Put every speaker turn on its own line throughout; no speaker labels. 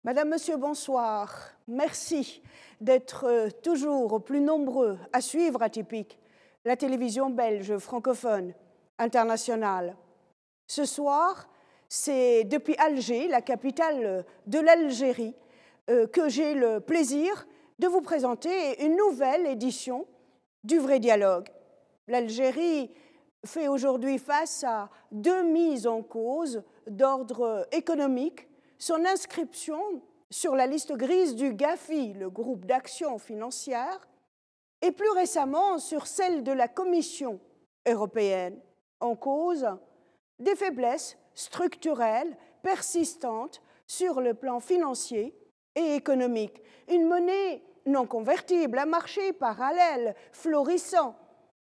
Madame, Monsieur, bonsoir. Merci d'être toujours plus nombreux à suivre Atypique, la télévision belge francophone internationale. Ce soir, c'est depuis Alger, la capitale de l'Algérie, que j'ai le plaisir de vous présenter une nouvelle édition du Vrai Dialogue. L'Algérie fait aujourd'hui face à deux mises en cause d'ordre économique, son inscription sur la liste grise du GAFI, le groupe d'action financière, et plus récemment sur celle de la Commission européenne, en cause des faiblesses structurelles persistantes sur le plan financier et économique. Une monnaie non convertible, un marché parallèle florissant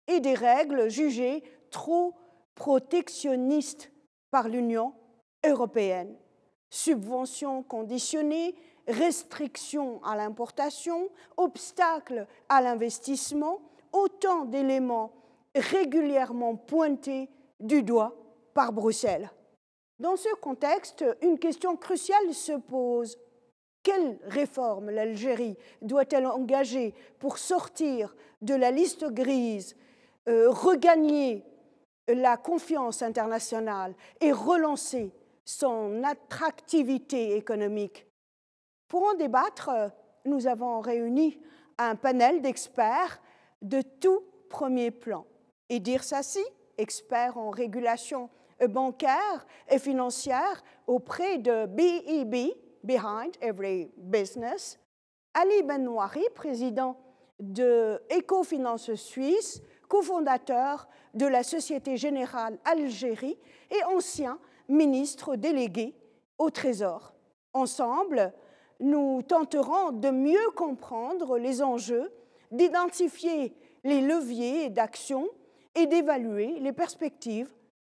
et des règles jugées trop protectionnistes par l'Union européenne. Subventions conditionnées, restrictions à l'importation, obstacles à l'investissement, autant d'éléments régulièrement pointés du doigt par Bruxelles. Dans ce contexte, une question cruciale se pose. Quelles réformes l'Algérie doit-elle engager pour sortir de la liste grise, regagner la confiance internationale et relancer son attractivité économique? Pour en débattre, nous avons réuni un panel d'experts de tout premier plan. Idir Sassi, expert en régulation bancaire et financière auprès de BEB, Behind Every Business, Ali Benouari, président de Ecofinance Suisse, cofondateur de la Société Générale Algérie et ancien ministre délégué au Trésor. Ensemble, nous tenterons de mieux comprendre les enjeux, d'identifier les leviers d'action et d'évaluer les perspectives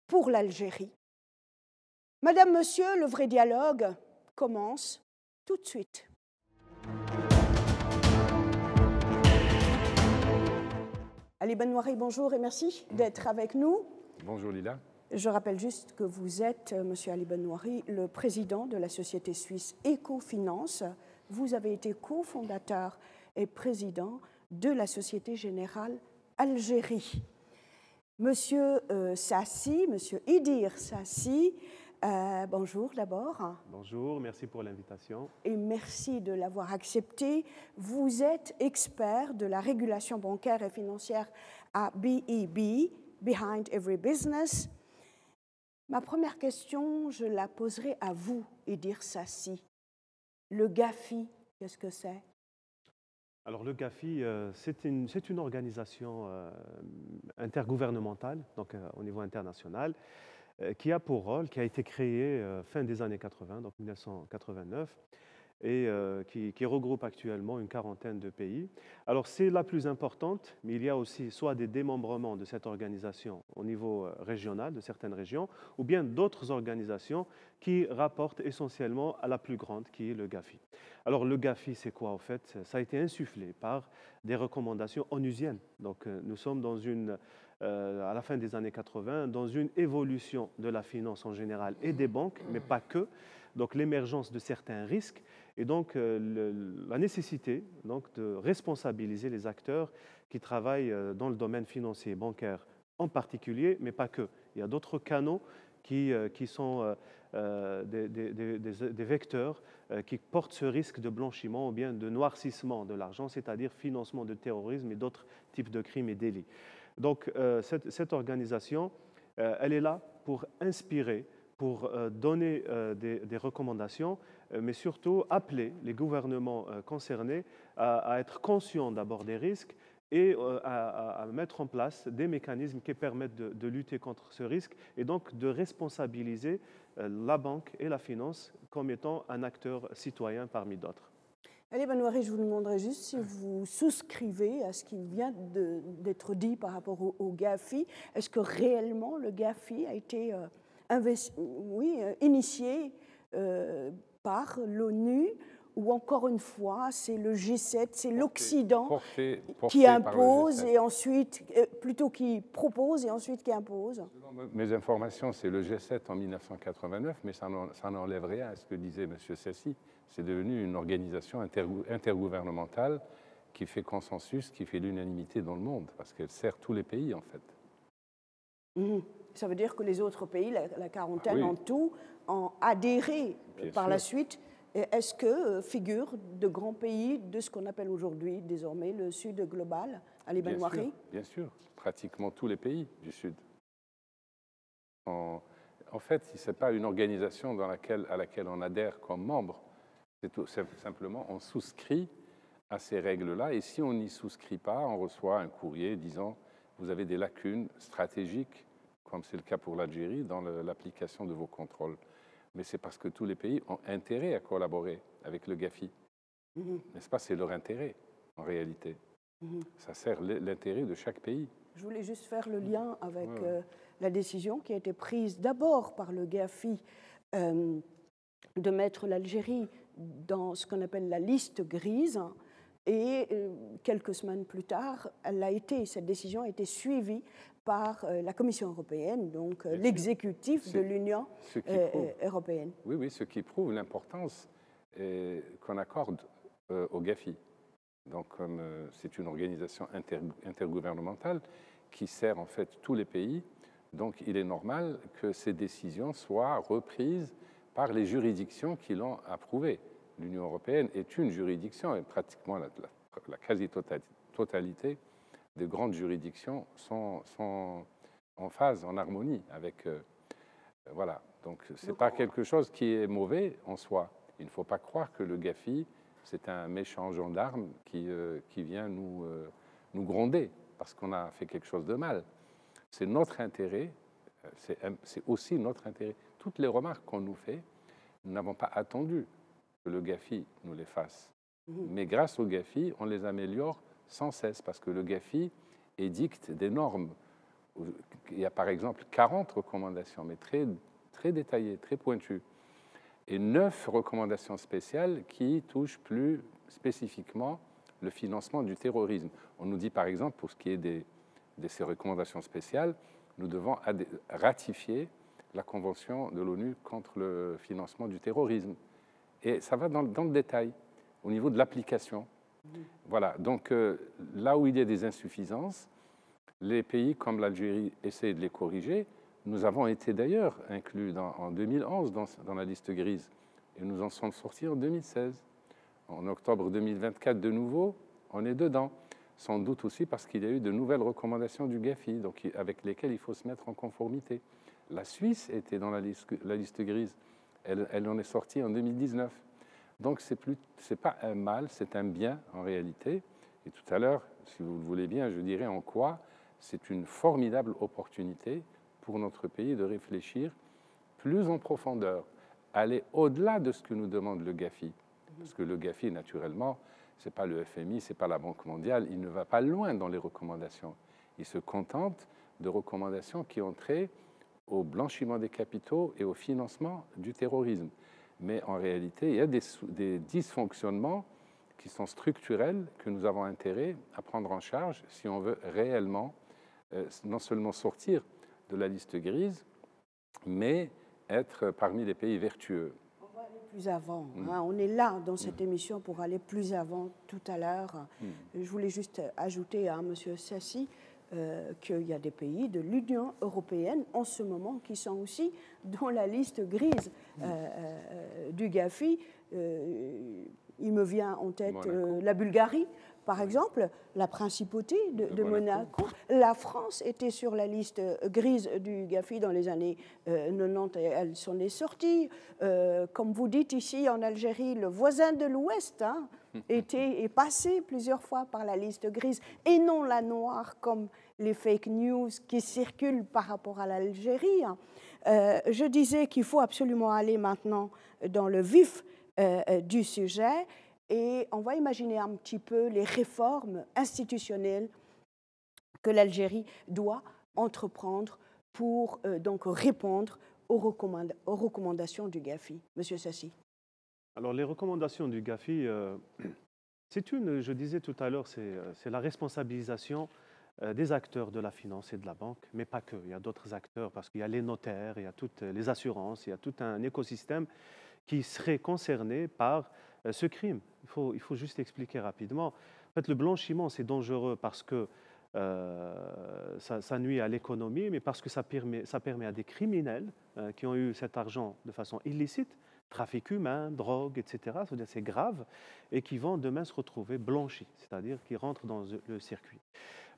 pour l'Algérie. Madame, Monsieur, le Vrai Dialogue commence tout de suite. Ali Benouari, bonjour et merci d'être avec nous.
Bonjour Lila.
Je rappelle juste que vous êtes, Monsieur Ali Benouari, le président de la société suisse Ecofinance. Vous avez été cofondateur et président de la Société Générale Algérie. Monsieur Sassi, Monsieur Idir Sassi, bonjour d'abord.
Bonjour, merci pour l'invitation.
Et merci de l'avoir accepté. Vous êtes expert de la régulation bancaire et financière à BEB, Behind Every Business. Ma première question, je la poserai à vous, Idir Sassi. Le GAFI, qu'est-ce que c'est?
Alors le GAFI, c'est une organisation intergouvernementale, donc au niveau international, qui a pour rôle, qui a été créée fin des années 80, donc 1989, et qui regroupe actuellement une quarantaine de pays. Alors c'est la plus importante, mais il y a aussi soit des démembrements de cette organisation au niveau régional, de certaines régions, ou bien d'autres organisations qui rapportent essentiellement à la plus grande, qui est le GAFI. Alors le GAFI, c'est quoi en fait? Ça a été insufflé par des recommandations onusiennes. Donc nous sommes dans à la fin des années 80, dans une évolution de la finance en général et des banques, mais pas que. Donc l'émergence de certains risques et donc la nécessité donc, de responsabiliser les acteurs qui travaillent dans le domaine financier et bancaire en particulier, mais pas que. Il y a d'autres canaux qui sont des vecteurs qui portent ce risque de blanchiment ou bien de noircissement de l'argent, c'est-à-dire financement de terrorisme et d'autres types de crimes et délits. Donc cette organisation, elle est là pour inspirer, pour donner des recommandations, mais surtout appeler les gouvernements concernés à être conscients d'abord des risques et à mettre en place des mécanismes qui permettent de lutter contre ce risque et donc de responsabiliser la banque et la finance comme étant un acteur citoyen parmi d'autres.
Ali Benouari, je vous demanderai juste si vous souscrivez à ce qui vient d'être dit par rapport au GAFI. Est-ce que réellement le GAFI a été initié par l'ONU ou encore une fois, c'est le G7, c'est l'Occident qui
porté
impose
par le G7.
et ensuite, plutôt qui propose et ensuite qui impose?
Selon mes informations, c'est le G7 en 1989, mais ça n'enlève rien à ce que disait M. Sassi. C'est devenu une organisation intergouvernementale qui fait consensus, qui fait l'unanimité dans le monde, parce qu'elle sert tous les pays, en fait.
Ça veut dire que les autres pays, la quarantaine
Oui.
en tout, ont adhéré
Bien
par
sûr.
la suite. Est-ce que figurent de grands pays de ce qu'on appelle aujourd'hui, désormais, le Sud global, Ali Ben Mouari?
Bien sûr, pratiquement tous les pays du Sud. En fait, ce n'est pas une organisation à laquelle on adhère comme membre, c'est simplement on souscrit à ces règles-là, et si on n'y souscrit pas, on reçoit un courrier disant « vous avez des lacunes stratégiques », comme c'est le cas pour l'Algérie, dans l'application de vos contrôles. Mais c'est parce que tous les pays ont intérêt à collaborer avec le GAFI. N'est-ce pas? C'est leur intérêt, en réalité. Ça sert l'intérêt de chaque pays.
Je voulais juste faire le lien avec la décision qui a été prise d'abord par le GAFI de mettre l'Algérie dans ce qu'on appelle la liste grise. Et quelques semaines plus tard, cette décision a été suivie par la Commission européenne, donc l'exécutif de l'Union européenne.
Oui, ce qui prouve l'importance qu'on accorde au GAFI. Donc, comme c'est une organisation intergouvernementale qui sert en fait tous les pays, donc il est normal que ces décisions soient reprises par les juridictions qui l'ont approuvée. L'Union européenne est une juridiction et pratiquement la quasi-totalité des grandes juridictions sont en phase, en harmonie avec... voilà, donc ce n'est pas quelque chose qui est mauvais en soi. Il ne faut pas croire que le GAFI, c'est un méchant gendarme qui vient nous gronder parce qu'on a fait quelque chose de mal. C'est notre intérêt, c'est aussi notre intérêt. Toutes les remarques qu'on nous fait, nous n'avons pas attendu que le GAFI nous les fasse. Mais grâce au GAFI, on les améliore sans cesse parce que le GAFI édicte des normes. Il y a par exemple 40 recommandations, mais très, très détaillées, très pointues. Et 9 recommandations spéciales qui touchent plus spécifiquement le financement du terrorisme. On nous dit par exemple, pour ce qui est de ces recommandations spéciales, nous devons ratifier la Convention de l'ONU contre le financement du terrorisme. Et ça va dans le détail, au niveau de l'application. Voilà, donc là où il y a des insuffisances, les pays comme l'Algérie essaient de les corriger. Nous avons été d'ailleurs inclus en 2011 dans la liste grise et nous en sommes sortis en 2016. En octobre 2024, de nouveau, on est dedans. Sans doute aussi parce qu'il y a eu de nouvelles recommandations du GAFI, donc avec lesquelles il faut se mettre en conformité. La Suisse était dans la liste grise. Elle en est sortie en 2019. Donc, ce n'est pas un mal, c'est un bien en réalité. Et tout à l'heure, si vous le voulez bien, je dirais en quoi c'est une formidable opportunité pour notre pays de réfléchir plus en profondeur, aller au-delà de ce que nous demande le GAFI. Parce que le GAFI, naturellement, ce n'est pas le FMI, ce n'est pas la Banque mondiale, il ne va pas loin dans les recommandations. Il se contente de recommandations qui ont trait au blanchiment des capitaux et au financement du terrorisme. Mais en réalité, il y a des dysfonctionnements qui sont structurels que nous avons intérêt à prendre en charge si on veut réellement non seulement sortir de la liste grise, mais être parmi les pays vertueux.
On va aller plus avant. On est là dans cette émission pour aller plus avant tout à l'heure. Je voulais juste ajouter à M. Sassi qu'il y a des pays de l'Union européenne en ce moment qui sont aussi dans la liste grise du GAFI. Il me vient en tête la Bulgarie, par exemple, la principauté de Monaco. La France était sur la liste grise du GAFI dans les années 90 et elle s'en est sortie. Comme vous dites ici en Algérie, le voisin de l'Ouest est passé plusieurs fois par la liste grise et non la noire comme les fake news qui circulent par rapport à l'Algérie. Je disais qu'il faut absolument aller maintenant dans le vif du sujet et on va imaginer un petit peu les réformes institutionnelles que l'Algérie doit entreprendre pour donc répondre aux recommandations du GAFI. Monsieur Sassi.
Alors, les recommandations du GAFI, je disais tout à l'heure, c'est la responsabilisation des acteurs de la finance et de la banque, mais pas que. Il y a d'autres acteurs parce qu'il y a les notaires, il y a toutes les assurances, il y a tout un écosystème qui serait concerné par ce crime. Il faut juste expliquer rapidement. En fait, le blanchiment, c'est dangereux parce que ça nuit à l'économie, mais parce que ça permet à des criminels qui ont eu cet argent de façon illicite, trafic humain, drogue, etc., c'est grave, et qui vont demain se retrouver blanchis, c'est-à-dire qui rentrent dans le circuit.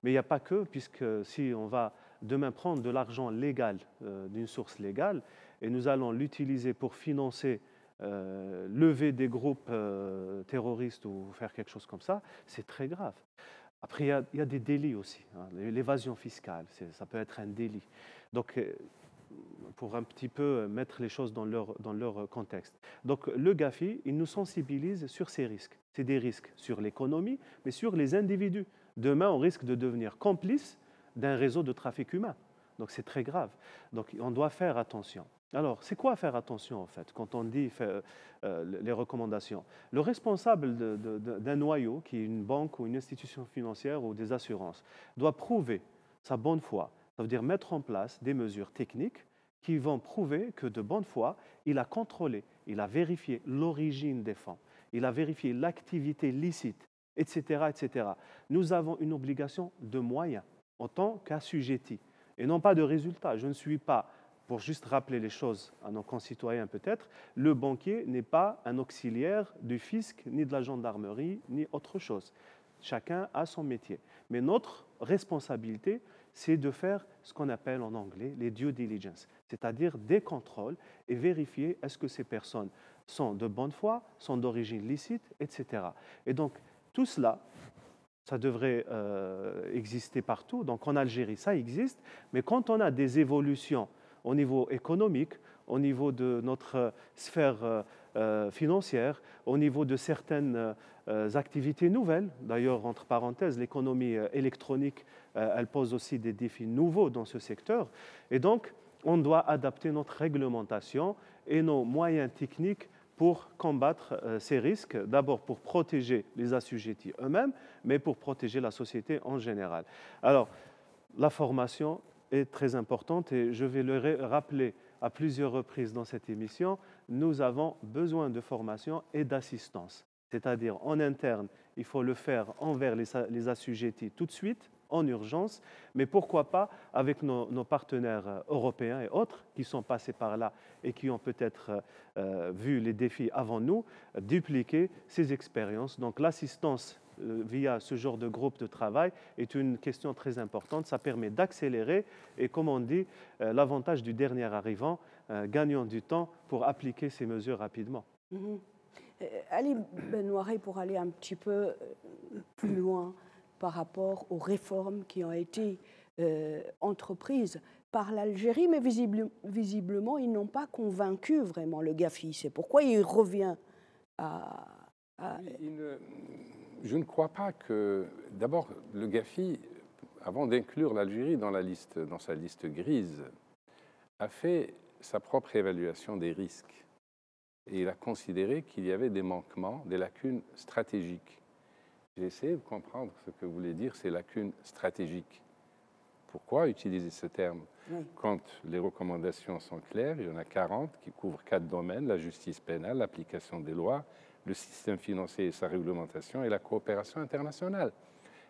Mais il n'y a pas que, puisque si on va demain prendre de l'argent légal d'une source légale, et nous allons l'utiliser pour financer lever des groupes terroristes ou faire quelque chose comme ça, c'est très grave. Après, il y a des délits aussi. Hein. L'évasion fiscale, ça peut être un délit. Donc, pour un petit peu mettre les choses dans leur contexte. Donc, le GAFI, il nous sensibilise sur ces risques. C'est des risques sur l'économie, mais sur les individus. Demain, on risque de devenir complice d'un réseau de trafic humain. Donc, c'est très grave. Donc, on doit faire attention. Alors, c'est quoi faire attention, en fait, quand on dit les recommandations? Le responsable d'un noyau, qui est une banque ou une institution financière ou des assurances, doit prouver sa bonne foi. Ça veut dire mettre en place des mesures techniques qui vont prouver que de bonne foi, il a contrôlé, il a vérifié l'origine des fonds, il a vérifié l'activité licite, etc., etc. Nous avons une obligation de moyens en tant qu'assujettis et non pas de résultats. Je ne suis pas, pour juste rappeler les choses à nos concitoyens peut-être, le banquier n'est pas un auxiliaire du fisc, ni de la gendarmerie, ni autre chose. Chacun a son métier. Mais notre responsabilité, c'est de faire ce qu'on appelle en anglais les due diligence, c'est-à-dire des contrôles et vérifier est-ce que ces personnes sont de bonne foi, sont d'origine licite, etc. Et donc, tout cela, ça devrait exister partout. Donc, en Algérie, ça existe. Mais quand on a des évolutions au niveau économique, au niveau de notre sphère financière, au niveau de certaines activités nouvelles. D'ailleurs, entre parenthèses, l'économie électronique, elle pose aussi des défis nouveaux dans ce secteur. Et donc, on doit adapter notre réglementation et nos moyens techniques pour combattre ces risques, d'abord pour protéger les assujettis eux-mêmes, mais pour protéger la société en général. Alors, la formation est très importante et je vais le rappeler à plusieurs reprises dans cette émission, nous avons besoin de formation et d'assistance. C'est-à-dire en interne, il faut le faire envers les assujettis tout de suite, en urgence, mais pourquoi pas avec nos partenaires européens et autres qui sont passés par là et qui ont peut-être vu les défis avant nous, dupliquer ces expériences. Donc l'assistance via ce genre de groupe de travail est une question très importante. Ça permet d'accélérer et, comme on dit, l'avantage du dernier arrivant, gagnant du temps pour appliquer ces mesures rapidement.
Ali Benouari, pour aller un petit peu plus loin par rapport aux réformes qui ont été entreprises par l'Algérie, mais visiblement, ils n'ont pas convaincu vraiment le GAFI. C'est pourquoi il revient à...
Je ne crois pas que... D'abord, le GAFI, avant d'inclure l'Algérie dans sa liste grise, a fait sa propre évaluation des risques. Et il a considéré qu'il y avait des manquements, des lacunes stratégiques. J'ai essayé de comprendre ce que voulait dire ces lacunes stratégiques. Pourquoi utiliser ce terme? Quand les recommandations sont claires, il y en a 40 qui couvrent 4 domaines, la justice pénale, l'application des lois, le système financier et sa réglementation et la coopération internationale.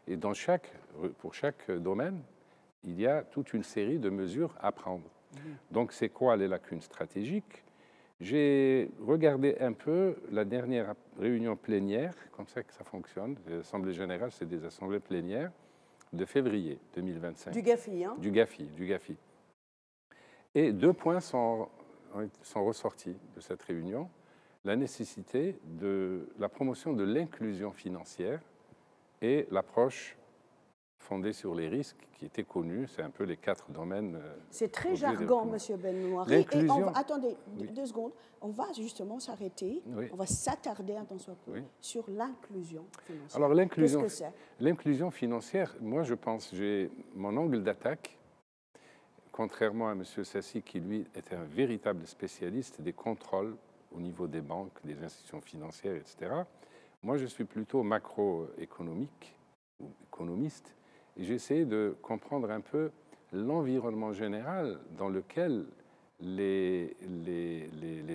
Et pour chaque domaine, il y a toute une série de mesures à prendre. Donc, c'est quoi les lacunes stratégiques? J'ai regardé un peu la dernière réunion plénière, comme ça que ça fonctionne. L'Assemblée générale, c'est des assemblées plénières de février 2025.
Du GAFI, hein?
Du GAFI. Et 2 points sont ressortis de cette réunion. La nécessité de la promotion de l'inclusion financière et l'approche fondée sur les risques qui étaient connus. C'est un peu les 4 domaines.
C'est très jargon, M. Benouari. Attendez,
oui.
2 secondes. On va justement s'arrêter.
Oui.
On va s'attarder
Oui.
sur l'inclusion financière.
Alors,
qu'est-ce que c'est?
L'inclusion financière, moi, je pense, j'ai mon angle d'attaque, contrairement à M. Sassi, qui, lui, est un véritable spécialiste des contrôles au niveau des banques, des institutions financières, etc. Moi, je suis plutôt macroéconomique ou économiste, et j'essaie de comprendre un peu l'environnement général dans lequel les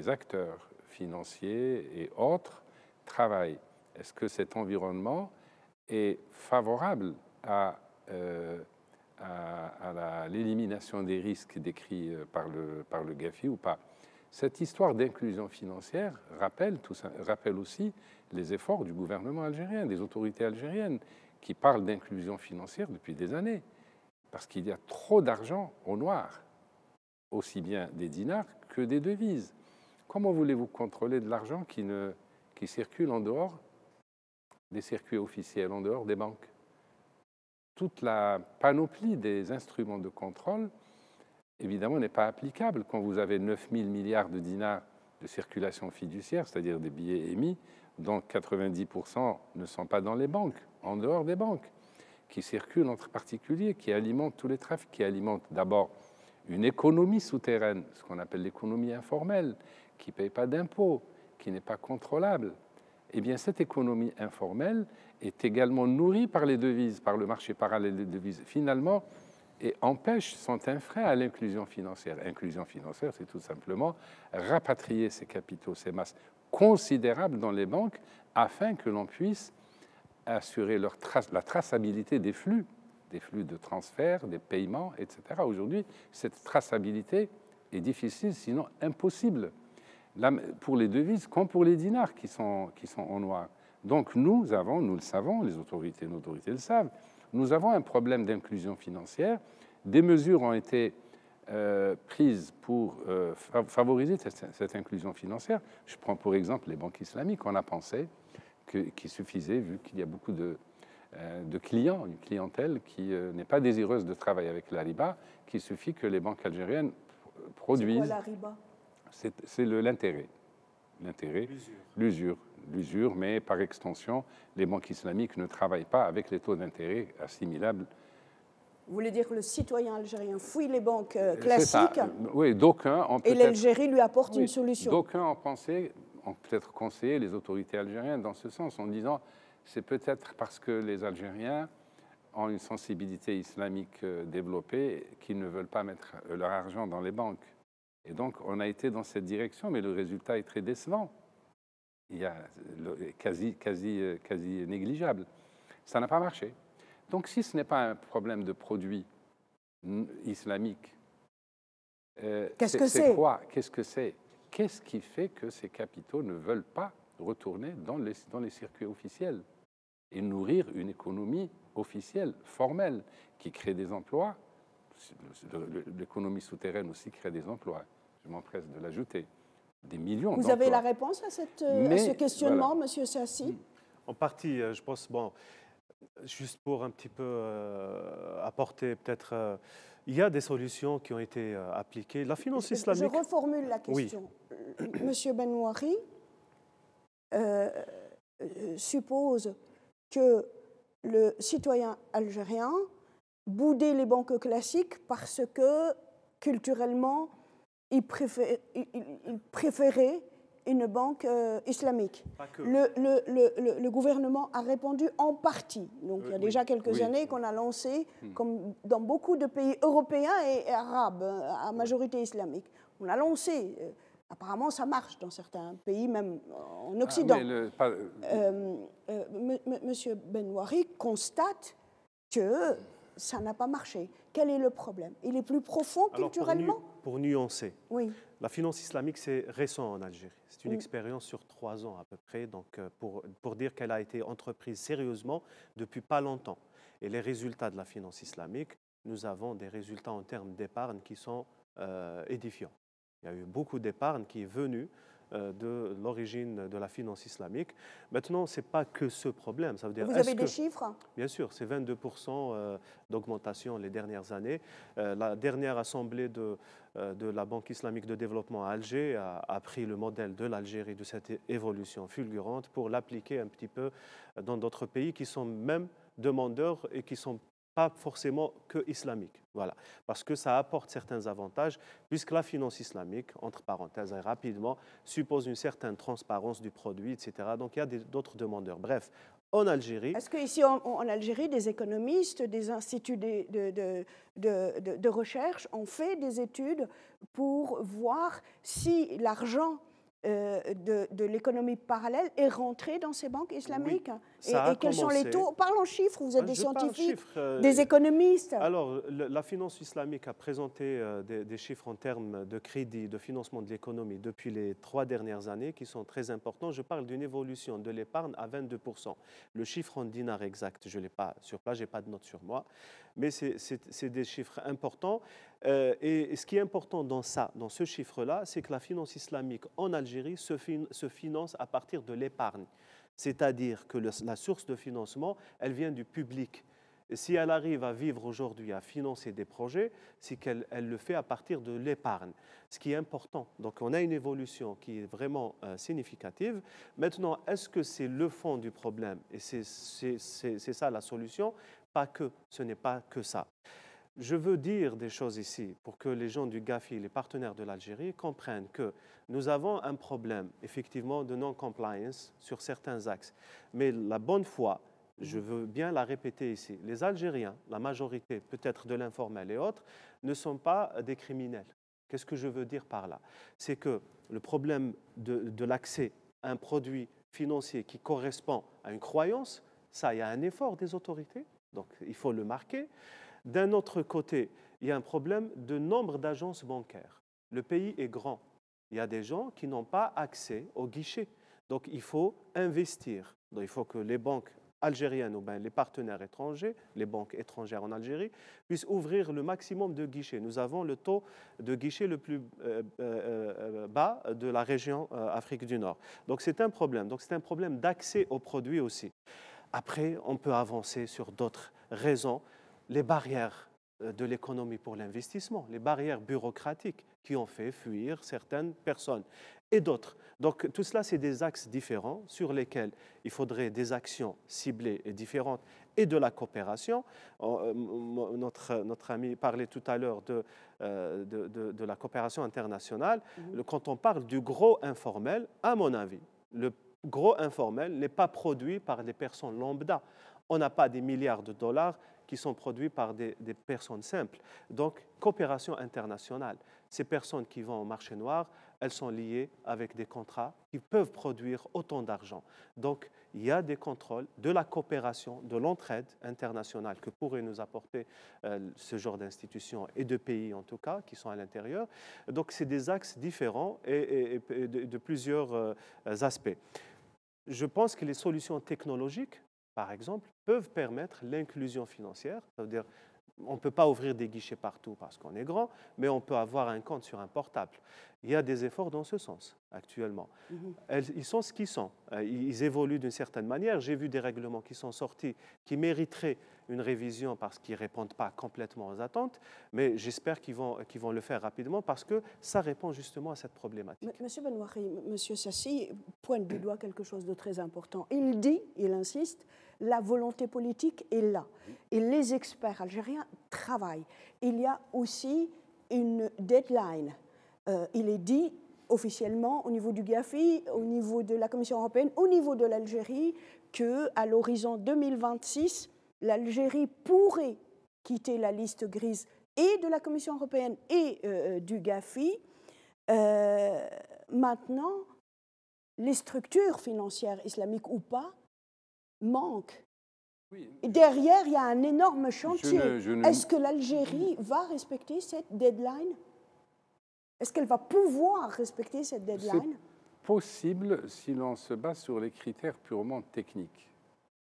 acteurs financiers et autres travaillent. Est-ce que cet environnement est favorable à l'élimination des risques décrits par le GAFI ou pas? Cette histoire d'inclusion financière rappelle aussi les efforts du gouvernement algérien, des autorités algériennes, qui parlent d'inclusion financière depuis des années, parce qu'il y a trop d'argent au noir, aussi bien des dinars que des devises. Comment voulez-vous contrôler de l'argent qui circule en dehors des circuits officiels, en dehors des banques? Toute la panoplie des instruments de contrôle, évidemment, n'est pas applicable quand vous avez 9 000 milliards de dinars de circulation fiduciaire, c'est-à-dire des billets émis, dont 90% ne sont pas dans les banques, en dehors des banques, qui circulent entre particuliers, qui alimentent tous les trafics, qui alimentent d'abord une économie souterraine, ce qu'on appelle l'économie informelle, qui ne paye pas d'impôts, qui n'est pas contrôlable. Eh bien, cette économie informelle est également nourrie par les devises, par le marché parallèle des devises, finalement, et sont un frein à l'inclusion financière. Inclusion financière, c'est tout simplement rapatrier ces capitaux, ces masses considérables dans les banques, afin que l'on puisse assurer la traçabilité des flux de transfert, des paiements, etc. Aujourd'hui, cette traçabilité est difficile, sinon impossible, là, pour les devises comme pour les dinars qui sont en noir. Donc nous le savons, nos autorités le savent, nous avons un problème d'inclusion financière. Des mesures ont été prises pour favoriser cette inclusion financière. Je prends pour exemple les banques islamiques. On a pensé qu'il suffisait, vu qu'il y a beaucoup de clients, une clientèle qui n'est pas désireuse de travailler avec la riba, qu'il suffit que les banques algériennes produisent...
C'est quoi la riba?
C'est l'intérêt, l'usure, mais par extension, les banques islamiques ne travaillent pas avec les taux d'intérêt assimilables.
Vous voulez dire que le citoyen algérien fouille les banques classiques?
Oui, d'aucuns ont
et l'Algérie lui apporte une solution.
D'aucuns ont peut-être conseillé les autorités algériennes dans ce sens, en disant c'est peut-être parce que les Algériens ont une sensibilité islamique développée qu'ils ne veulent pas mettre leur argent dans les banques. Et donc, on a été dans cette direction, mais le résultat est très décevant. Il y a quasi négligeable. Ça n'a pas marché. Donc, si ce n'est pas un problème de produits islamiques,
qu'est-ce que c'est?
Qu'est-ce que c'est? Qu'est-ce qui fait que ces capitaux ne veulent pas retourner dans les circuits officiels et nourrir une économie officielle, formelle, qui crée des emplois? L'économie souterraine aussi crée des emplois. Je m'empresse de l'ajouter. Des millions d'emplois.
Vous avez la réponse à ce questionnement, voilà. Monsieur Sassi?
En partie, je pense, bon, juste pour un petit peu apporter peut-être... il y a des solutions qui ont été appliquées. La finance islamique...
Je reformule la question. Oui. Monsieur Benouari suppose que le citoyen algérien boudait les banques classiques parce que, culturellement, il préférait une banque islamique. Le gouvernement a répondu en partie. Donc, il y a déjà quelques années qu'on a lancé, comme dans beaucoup de pays européens et arabes, à majorité islamique, on a lancé... apparemment, ça marche dans certains pays, même en Occident. Monsieur Benouari constate que ça n'a pas marché. Quel est le problème? Il est plus profond culturellement?
Pour nuancer,
oui.
La finance islamique, c'est récent en Algérie. C'est une expérience sur 3 ans à peu près, donc pour dire qu'elle a été entreprise sérieusement depuis pas longtemps. Et les résultats de la finance islamique, nous avons des résultats en termes d'épargne qui sont édifiants. Il y a eu beaucoup d'épargne qui est venue de l'origine de la finance islamique. Maintenant, ce n'est pas que ce problème. Ça veut dire,
vous avez des chiffres?
Bien sûr, c'est 22% d'augmentation les dernières années. La dernière assemblée de la Banque islamique de développement à Alger a pris le modèle de l'Algérie, de cette évolution fulgurante, pour l'appliquer un petit peu dans d'autres pays qui sont même demandeurs et qui sont pas forcément que islamique. Voilà. Parce que ça apporte certains avantages, puisque la finance islamique, entre parenthèses, et rapidement, suppose une certaine transparence du produit, etc. Donc il y a d'autres demandeurs. Bref, en Algérie...
Est-ce qu'ici, en Algérie, des économistes, des instituts de recherche ont fait des études pour voir si l'argent de l'économie parallèle est rentré dans ces banques islamiques?
Oui,
et quels sont les taux? Parlons en chiffres, vous êtes des scientifiques, des économistes.
Alors, la finance islamique a présenté des chiffres en termes de crédit, de financement de l'économie depuis les 3 dernières années qui sont très importants. Je parle d'une évolution de l'épargne à 22%. Le chiffre en dinars exact, je ne l'ai pas sur place, je n'ai pas de note sur moi, mais c'est des chiffres importants. Et ce qui est important dans ce chiffre-là, c'est que la finance islamique en Algérie se finance à partir de l'épargne. C'est-à-dire que la source de financement, elle vient du public. Et si elle arrive à vivre aujourd'hui, à financer des projets, c'est qu'elle le fait à partir de l'épargne, ce qui est important. Donc on a une évolution qui est vraiment significative. Maintenant, est-ce que c'est le fond du problème? Et c'est ça la solution? Pas que, ce n'est pas que ça. Je veux dire des choses ici pour que les gens du GAFI, les partenaires de l'Algérie, comprennent que nous avons un problème, effectivement, de non-compliance sur certains axes. Mais la bonne foi, je veux bien la répéter ici, les Algériens, la majorité peut-être de l'informel et autres, ne sont pas des criminels. Qu'est-ce que je veux dire par là? C'est que le problème de l'accès à un produit financier qui correspond à une croyance, ça, il y a un effort des autorités, donc il faut le marquer. D'un autre côté, il y a un problème de nombre d'agences bancaires. Le pays est grand. Il y a des gens qui n'ont pas accès au guichet. Donc, il faut investir. Donc, il faut que les banques algériennes ou bien les partenaires étrangers, les banques étrangères en Algérie, puissent ouvrir le maximum de guichets. Nous avons le taux de guichet le plus bas de la région Afrique du Nord. Donc, c'est un problème. Donc, c'est un problème d'accès aux produits aussi. Après, on peut avancer sur d'autres raisons. Les barrières de l'économie pour l'investissement, les barrières bureaucratiques qui ont fait fuir certaines personnes et d'autres. Donc tout cela, c'est des axes différents sur lesquels il faudrait des actions ciblées et différentes et de la coopération. Notre ami parlait tout à l'heure de la coopération internationale. Quand on parle du gros informel, à mon avis, le gros informel n'est pas produit par des personnes lambda. On n'a pas des milliards de dollars qui sont produits par des personnes simples. Donc, coopération internationale. Ces personnes qui vont au marché noir, elles sont liées avec des contrats qui peuvent produire autant d'argent. Donc, il y a des contrôles, de la coopération, de l'entraide internationale que pourrait nous apporter ce genre d'institutions et de pays, en tout cas, qui sont à l'intérieur. Donc, c'est des axes différents et de plusieurs aspects. Je pense que les solutions technologiques, par exemple, peuvent permettre l'inclusion financière. Ça veut dire, on ne peut pas ouvrir des guichets partout parce qu'on est grand, mais on peut avoir un compte sur un portable. Il y a des efforts dans ce sens actuellement. Ils sont ce qu'ils sont. Ils évoluent d'une certaine manière. J'ai vu des règlements qui sont sortis qui mériteraient une révision parce qu'ils ne répondent pas complètement aux attentes, mais j'espère qu'ils vont le faire rapidement parce que ça répond justement à cette problématique.
Monsieur Benouari, Monsieur Sassi pointe du doigt quelque chose de très important. Il insiste, la volonté politique est là. Et les experts algériens travaillent. Il y a aussi une deadline. Il est dit officiellement au niveau du GAFI, au niveau de la Commission européenne, au niveau de l'Algérie, qu'à l'horizon 2026, l'Algérie pourrait quitter la liste grise et de la Commission européenne et du GAFI. Maintenant, les structures financières islamiques ou pas manquent. Oui. Et derrière, il y a un énorme chantier. Est-ce que l'Algérie va respecter cette deadline? Est-ce qu'elle va pouvoir respecter cette deadline?
C'est possible si l'on se base sur les critères purement techniques,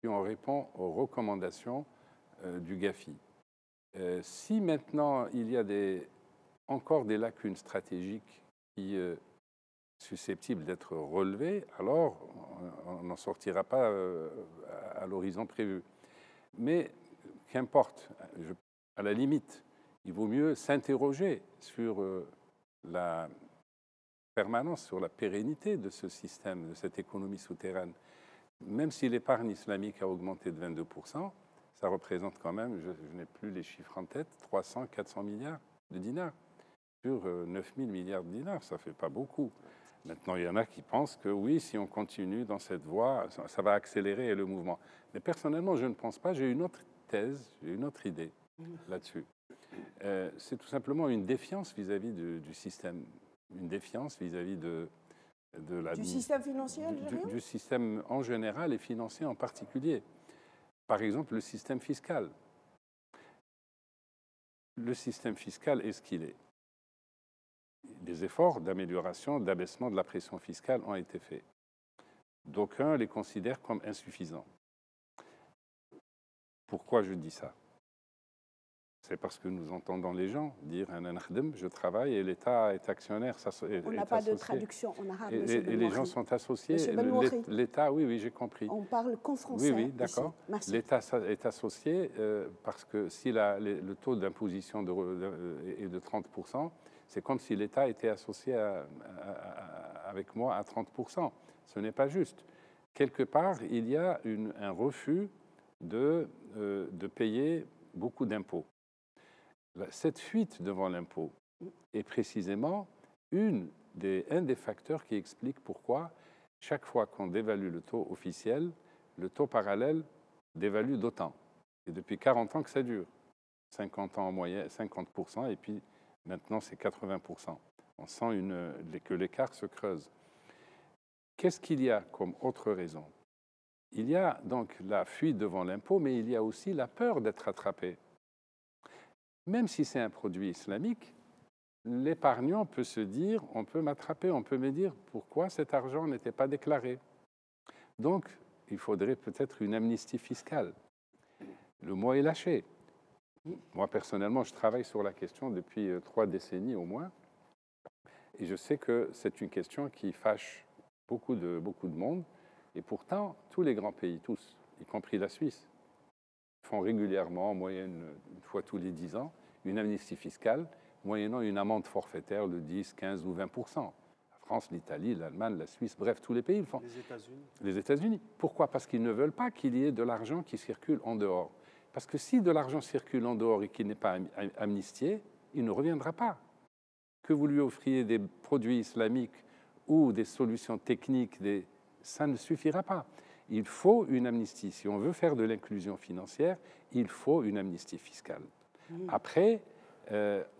si on répond aux recommandations du GAFI. Si maintenant il y a encore des lacunes stratégiques qui susceptibles d'être relevées, alors on n'en sortira pas à l'horizon prévu. Mais qu'importe, à la limite, il vaut mieux s'interroger sur la permanence, sur la pérennité de ce système, de cette économie souterraine. Même si l'épargne islamique a augmenté de 22%, ça représente quand même, je n'ai plus les chiffres en tête, 300, 400 milliards de dinars. Sur 9 000 milliards de dinars, ça ne fait pas beaucoup. Maintenant, il y en a qui pensent que oui, si on continue dans cette voie, ça va accélérer le mouvement. Mais personnellement, je ne pense pas. J'ai une autre thèse, j'ai une autre idée là-dessus. C'est tout simplement une défiance vis-à-vis du système, une défiance vis-à-vis de la...
Du système financier algérien ?
Du système en général et financier en particulier. Par exemple, le système fiscal. Le système fiscal est ce qu'il est. Des efforts d'amélioration, d'abaissement de la pression fiscale ont été faits. D'aucuns les considèrent comme insuffisants. Pourquoi je dis ça? C'est parce que nous entendons les gens dire « je travaille et l'État est actionnaire ».
On n'a pas de traduction en arabe,
et les gens sont associés. L'État, oui, j'ai compris.
On parle qu'en français.
Oui, d'accord. L'État est associé parce que si le taux d'imposition est de 30%, c'est comme si l'État était associé avec moi à 30%. Ce n'est pas juste. Quelque part, il y a un refus de payer beaucoup d'impôts. Cette fuite devant l'impôt est précisément un des facteurs qui explique pourquoi, chaque fois qu'on dévalue le taux officiel, le taux parallèle dévalue d'autant. Et depuis 40 ans que ça dure. 50 ans en moyenne, 50%, et puis maintenant c'est 80%. On sent que l'écart se creuse. Qu'est-ce qu'il y a comme autre raison? Il y a donc la fuite devant l'impôt, mais il y a aussi la peur d'être attrapé. Même si c'est un produit islamique, l'épargnant peut se dire, on peut m'attraper, on peut me dire pourquoi cet argent n'était pas déclaré. Donc, il faudrait peut-être une amnistie fiscale. Le mot est lâché. Moi, personnellement, je travaille sur la question depuis 3 décennies au moins. Et je sais que c'est une question qui fâche beaucoup de monde. Et pourtant, tous les grands pays, tous, y compris la Suisse, font régulièrement, en moyenne une fois tous les 10 ans, une amnistie fiscale, moyennant une amende forfaitaire de 10, 15 ou 20%. La France, l'Italie, l'Allemagne, la Suisse, bref, tous les pays le font.
Les États-Unis.
Les États-Unis. Pourquoi? Parce qu'ils ne veulent pas qu'il y ait de l'argent qui circule en dehors. Parce que si de l'argent circule en dehors et qu'il n'est pas amnistié, il ne reviendra pas. Que vous lui offriez des produits islamiques ou des solutions techniques, ça ne suffira pas. Il faut une amnistie. Si on veut faire de l'inclusion financière, il faut une amnistie fiscale. Après,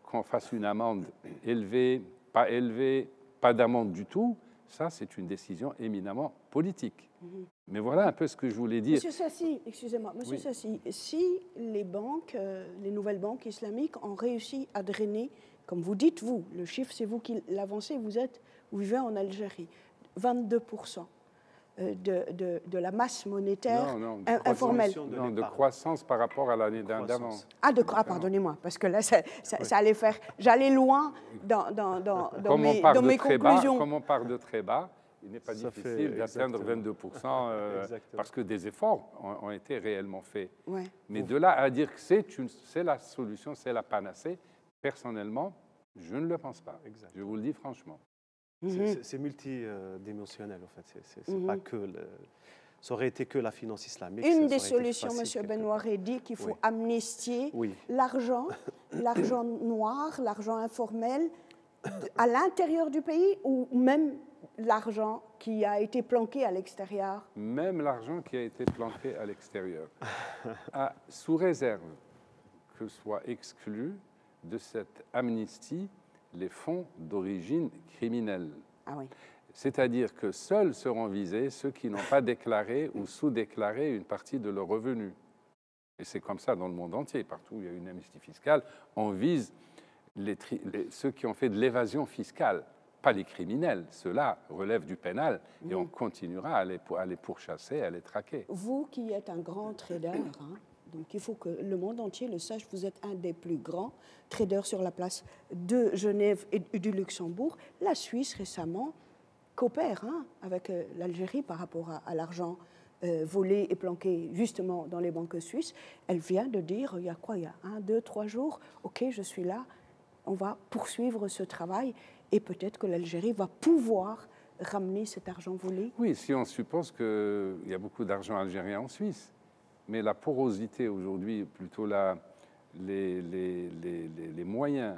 qu'on fasse une amende élevée, pas d'amende du tout, ça, c'est une décision éminemment politique. Mais voilà un peu ce que je voulais dire.
Monsieur Sassi, excusez-moi, Monsieur Sassi, si les banques, les nouvelles banques islamiques ont réussi à drainer, comme vous dites, vous, le chiffre, c'est vous qui l'avancez, vous vivez en Algérie, 22%. De la masse monétaire informelle.
Non, de croissance par rapport à l'année d'avant.
Pardonnez-moi, parce que là, ça allait faire... J'allais loin dans mes conclusions.
Comme on part de très bas, il n'est pas difficile d'atteindre 22%, parce que des efforts ont été réellement faits.
Ouais.
Mais de là à dire que c'est la solution, c'est la panacée, personnellement, je ne le pense pas. Exact. Je vous le dis franchement.
C'est multidimensionnel, en fait. C'est pas que ça aurait été que la finance islamique.
Une des solutions, M. Benouaré dit qu'il faut amnistier l'argent noir, l'argent informel, à l'intérieur du pays ou même l'argent qui a été planqué à l'extérieur.
Même l'argent qui a été planqué à l'extérieur. Sous réserve que soient exclus de cette amnistie les fonds d'origine criminelle.
Ah oui.
C'est-à-dire que seuls seront visés ceux qui n'ont pas déclaré ou sous-déclaré une partie de leurs revenus. Et c'est comme ça dans le monde entier. Partout où il y a une amnistie fiscale, on vise ceux qui ont fait de l'évasion fiscale, pas les criminels. Ceux-là relèvent du pénal et on continuera à les pourchasser, à les traquer.
Vous qui êtes un grand trader, donc il faut que le monde entier le sache, vous êtes un des plus grands traders sur la place de Genève et du Luxembourg. La Suisse récemment coopère avec l'Algérie par rapport à l'argent volé et planqué justement dans les banques suisses. Elle vient de dire, il y a 1, 2, 3 jours, ok, je suis là, on va poursuivre ce travail et peut-être que l'Algérie va pouvoir ramener cet argent volé.
Oui, si on suppose qu'il y a beaucoup d'argent algérien en Suisse. mais la porosité aujourd'hui, plutôt les moyens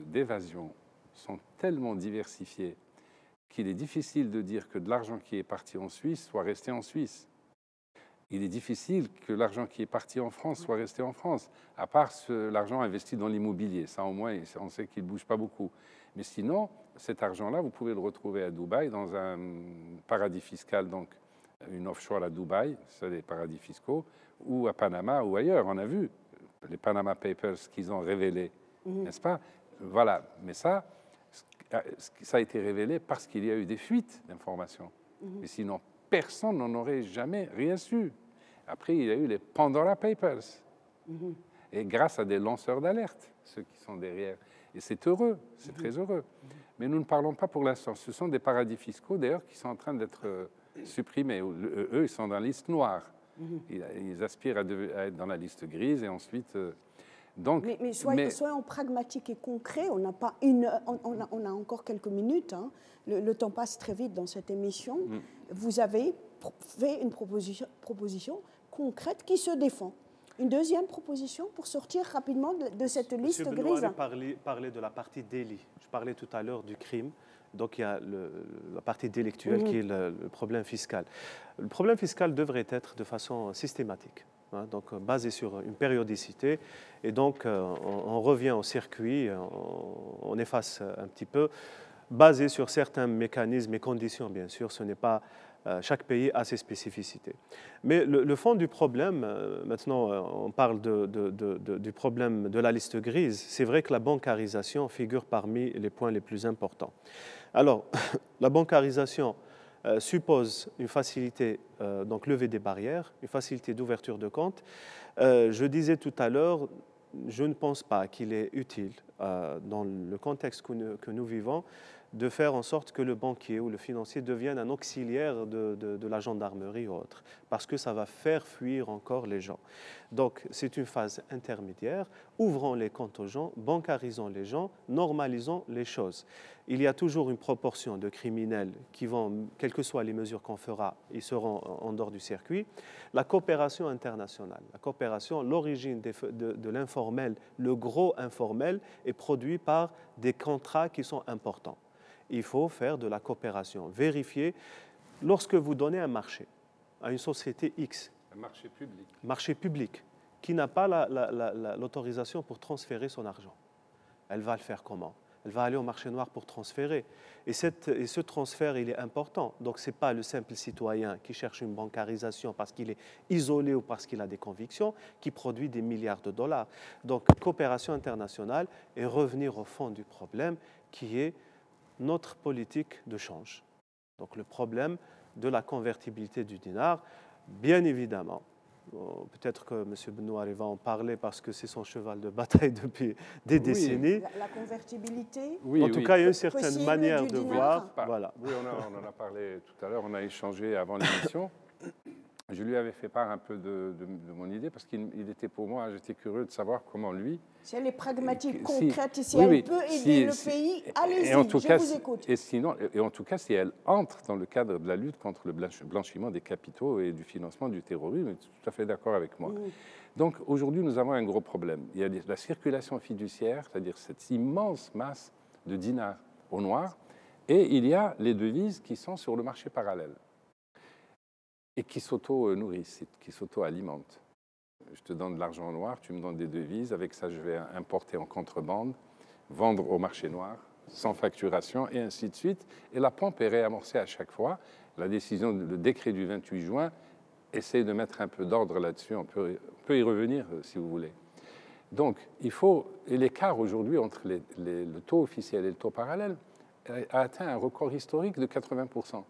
d'évasion sont tellement diversifiés qu'il est difficile de dire que de l'argent qui est parti en Suisse soit resté en Suisse. Il est difficile que l'argent qui est parti en France soit resté en France, à part l'argent investi dans l'immobilier. Ça, au moins, on sait qu'il ne bouge pas beaucoup. Mais sinon, cet argent-là, vous pouvez le retrouver à Dubaï, dans un paradis fiscal, donc une offshore à Dubaï, c'est des paradis fiscaux, ou à Panama, ou ailleurs. On a vu les Panama Papers qu'ils ont révélés, n'est-ce pas? Voilà. Mais ça a été révélé parce qu'il y a eu des fuites d'informations. Et sinon, personne n'en aurait jamais rien su. Après, il y a eu les Pandora Papers. Et grâce à des lanceurs d'alerte, ceux qui sont derrière. Et c'est heureux, c'est très heureux. Mais nous ne parlons pas pour l'instant. Ce sont des paradis fiscaux, d'ailleurs, qui sont en train d'être supprimés. Eux, ils sont dans la liste noire. Ils aspirent à être dans la liste grise et ensuite... donc,
mais soyons pragmatiques et concrets. On n'a pas on a encore quelques minutes. Hein. Le temps passe très vite dans cette émission. Vous avez fait une proposition concrète qui se défend. Une deuxième proposition pour sortir rapidement de cette liste grise.
Parlait de la partie délit. Je parlais tout à l'heure du crime. Donc il y a la partie délictuelle qui est le problème fiscal. Le problème fiscal devrait être de façon systématique. Donc basé sur une périodicité, et donc on revient au circuit, on efface un petit peu, basé sur certains mécanismes et conditions, bien sûr, ce n'est pas, chaque pays a ses spécificités. Mais le fond du problème, maintenant on parle du problème de la liste grise, c'est vrai que la bancarisation figure parmi les points les plus importants. Alors, la bancarisation suppose une facilité, donc lever des barrières, une facilité d'ouverture de compte. Je disais tout à l'heure, je ne pense pas qu'il est utile, dans le contexte que nous vivons, de faire en sorte que le banquier ou le financier devienne un auxiliaire de la gendarmerie ou autre, parce que ça va faire fuir encore les gens. Donc, c'est une phase intermédiaire. Ouvrons les comptes aux gens, bancarisons les gens, normalisons les choses. Il y a toujours une proportion de criminels qui vont, quelles que soient les mesures qu'on fera, ils seront en dehors du circuit. La coopération internationale, la coopération, l'origine de l'informel, le gros informel est produit par des contrats qui sont importants. Il faut faire de la coopération, vérifier. Lorsque vous donnez un marché à une société X, un marché public, qui n'a pas l'autorisation pour transférer son argent, elle va le faire comment? Elle va aller au marché noir pour transférer. Et ce transfert, il est important. Donc, ce n'est pas le simple citoyen qui cherche une bancarisation parce qu'il est isolé ou parce qu'il a des convictions qui produit des milliards de dollars. Donc, coopération internationale et revenir au fond du problème qui est notre politique de change. Donc, le problème de la convertibilité du dinar, bien évidemment. Peut-être que M. Benoît va en parler parce que c'est son cheval de bataille depuis des décennies.
La convertibilité,
en tout cas, il y a une certaine manière de voir.
Voilà. Oui, on en a parlé tout à l'heure, on a échangé avant l'émission. Je lui avais fait part un peu de mon idée parce qu'il était pour moi, j'étais curieux de savoir comment lui...
Si elle est pragmatique, concrète, et si elle peut aider le pays, allez-y, je vous écoute.
Et en tout cas, si elle entre dans le cadre de la lutte contre le blanchiment des capitaux et du financement du terrorisme, elle est tout à fait d'accord avec moi. Donc aujourd'hui, nous avons un gros problème. Il y a la circulation fiduciaire, c'est-à-dire cette immense masse de dinars au noir, et il y a les devises qui sont sur le marché parallèle et qui s'auto-nourrissent, qui s'auto-alimentent. Je te donne de l'argent noir, tu me donnes des devises, avec ça je vais importer en contrebande, vendre au marché noir, sans facturation, et ainsi de suite. Et la pompe est réamorcée à chaque fois. La décision, le décret du 28 juin essaye de mettre un peu d'ordre là-dessus, on peut y revenir si vous voulez. Donc, et l'écart aujourd'hui entre le taux officiel et le taux parallèle a atteint un record historique de 80%.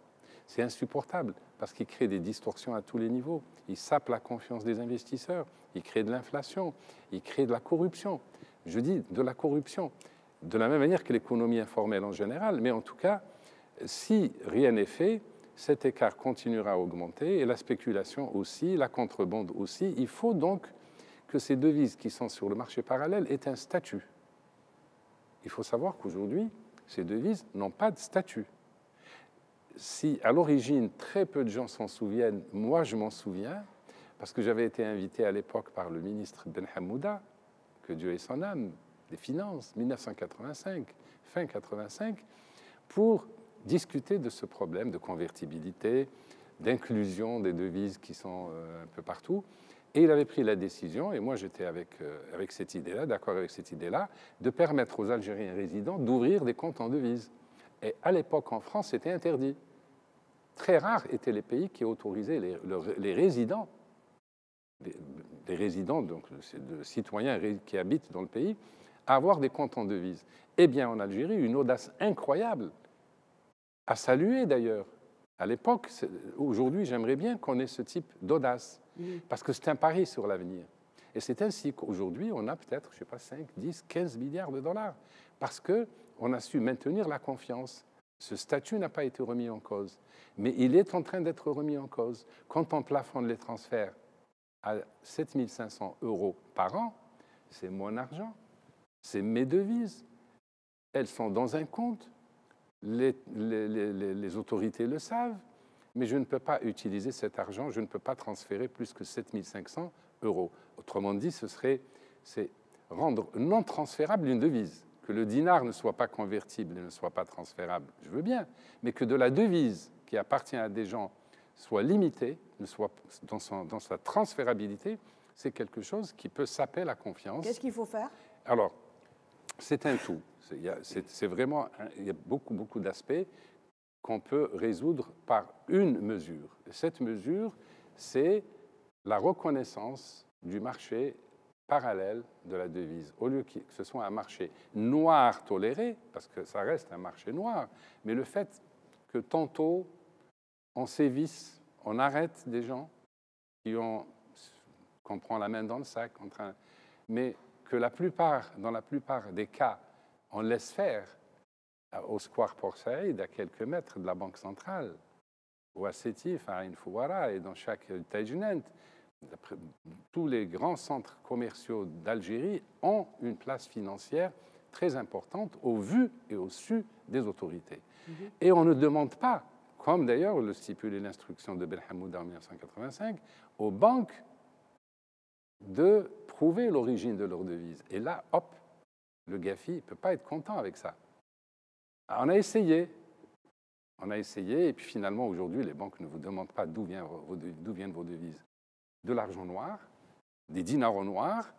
C'est insupportable parce qu'il crée des distorsions à tous les niveaux. Il sape la confiance des investisseurs, il crée de l'inflation, il crée de la corruption. Je dis de la corruption, de la même manière que l'économie informelle en général, mais en tout cas, si rien n'est fait, cet écart continuera à augmenter et la spéculation aussi, la contrebande aussi. Il faut donc que ces devises qui sont sur le marché parallèle aient un statut. Il faut savoir qu'aujourd'hui, ces devises n'ont pas de statut. Si à l'origine, très peu de gens s'en souviennent, moi je m'en souviens, parce que j'avais été invité à l'époque par le ministre Ben Hamouda, que Dieu ait son âme, des Finances, 1985, fin 85, pour discuter de ce problème de convertibilité, d'inclusion des devises qui sont un peu partout. Et il avait pris la décision, et moi j'étais avec cette idée-là, d'accord avec cette idée-là, de permettre aux Algériens résidents d'ouvrir des comptes en devises. Et à l'époque, en France, c'était interdit. Très rares étaient les pays qui autorisaient les résidents, les résidents, donc les citoyens qui habitent dans le pays, à avoir des comptes en devises. Eh bien, en Algérie, une audace incroyable, à saluer d'ailleurs. À l'époque, aujourd'hui, j'aimerais bien qu'on ait ce type d'audace, parce que c'est un pari sur l'avenir. Et c'est ainsi qu'aujourd'hui, on a peut-être, je ne sais pas, 5, 10, 15 milliards de dollars, parce qu'on a su maintenir la confiance. Ce statut n'a pas été remis en cause, mais il est en train d'être remis en cause. Quand on plafonne les transferts à 7 500 € par an, c'est mon argent, c'est mes devises. Elles sont dans un compte, les autorités le savent, mais je ne peux pas utiliser cet argent, je ne peux pas transférer plus que 7 500 €. Autrement dit, c'est rendre non transférable une devise. Que le dinar ne soit pas convertible et ne soit pas transférable, je veux bien, mais que de la devise qui appartient à des gens soit limitée, ne soit dans sa transférabilité, c'est quelque chose qui peut saper la confiance.
Qu'est-ce qu'il faut faire?
Alors, c'est un tout. C'est vraiment, il y a beaucoup d'aspects qu'on peut résoudre par une mesure. Et cette mesure, c'est la reconnaissance du marché parallèle de la devise, au lieu que ce soit un marché noir toléré, parce que ça reste un marché noir, mais le fait que tantôt on sévisse, on arrête des gens qu'on prend la main dans le sac, mais que dans la plupart des cas, on laisse faire au Square Port Saïd, à quelques mètres de la Banque centrale, ou à Sétif, à Ain Fouara, et dans chaque Tajnent. Tous les grands centres commerciaux d'Algérie ont une place financière très importante au vu et au su des autorités. Et on ne demande pas, comme d'ailleurs le stipulait l'instruction de Ben Hamouda en 1985, aux banques de prouver l'origine de leur devise. Et là, hop, le GAFI ne peut pas être content avec ça. On a essayé, et puis finalement, aujourd'hui, les banques ne vous demandent pas d'où viennent vos devises. De l'argent noir, des dinars au noir,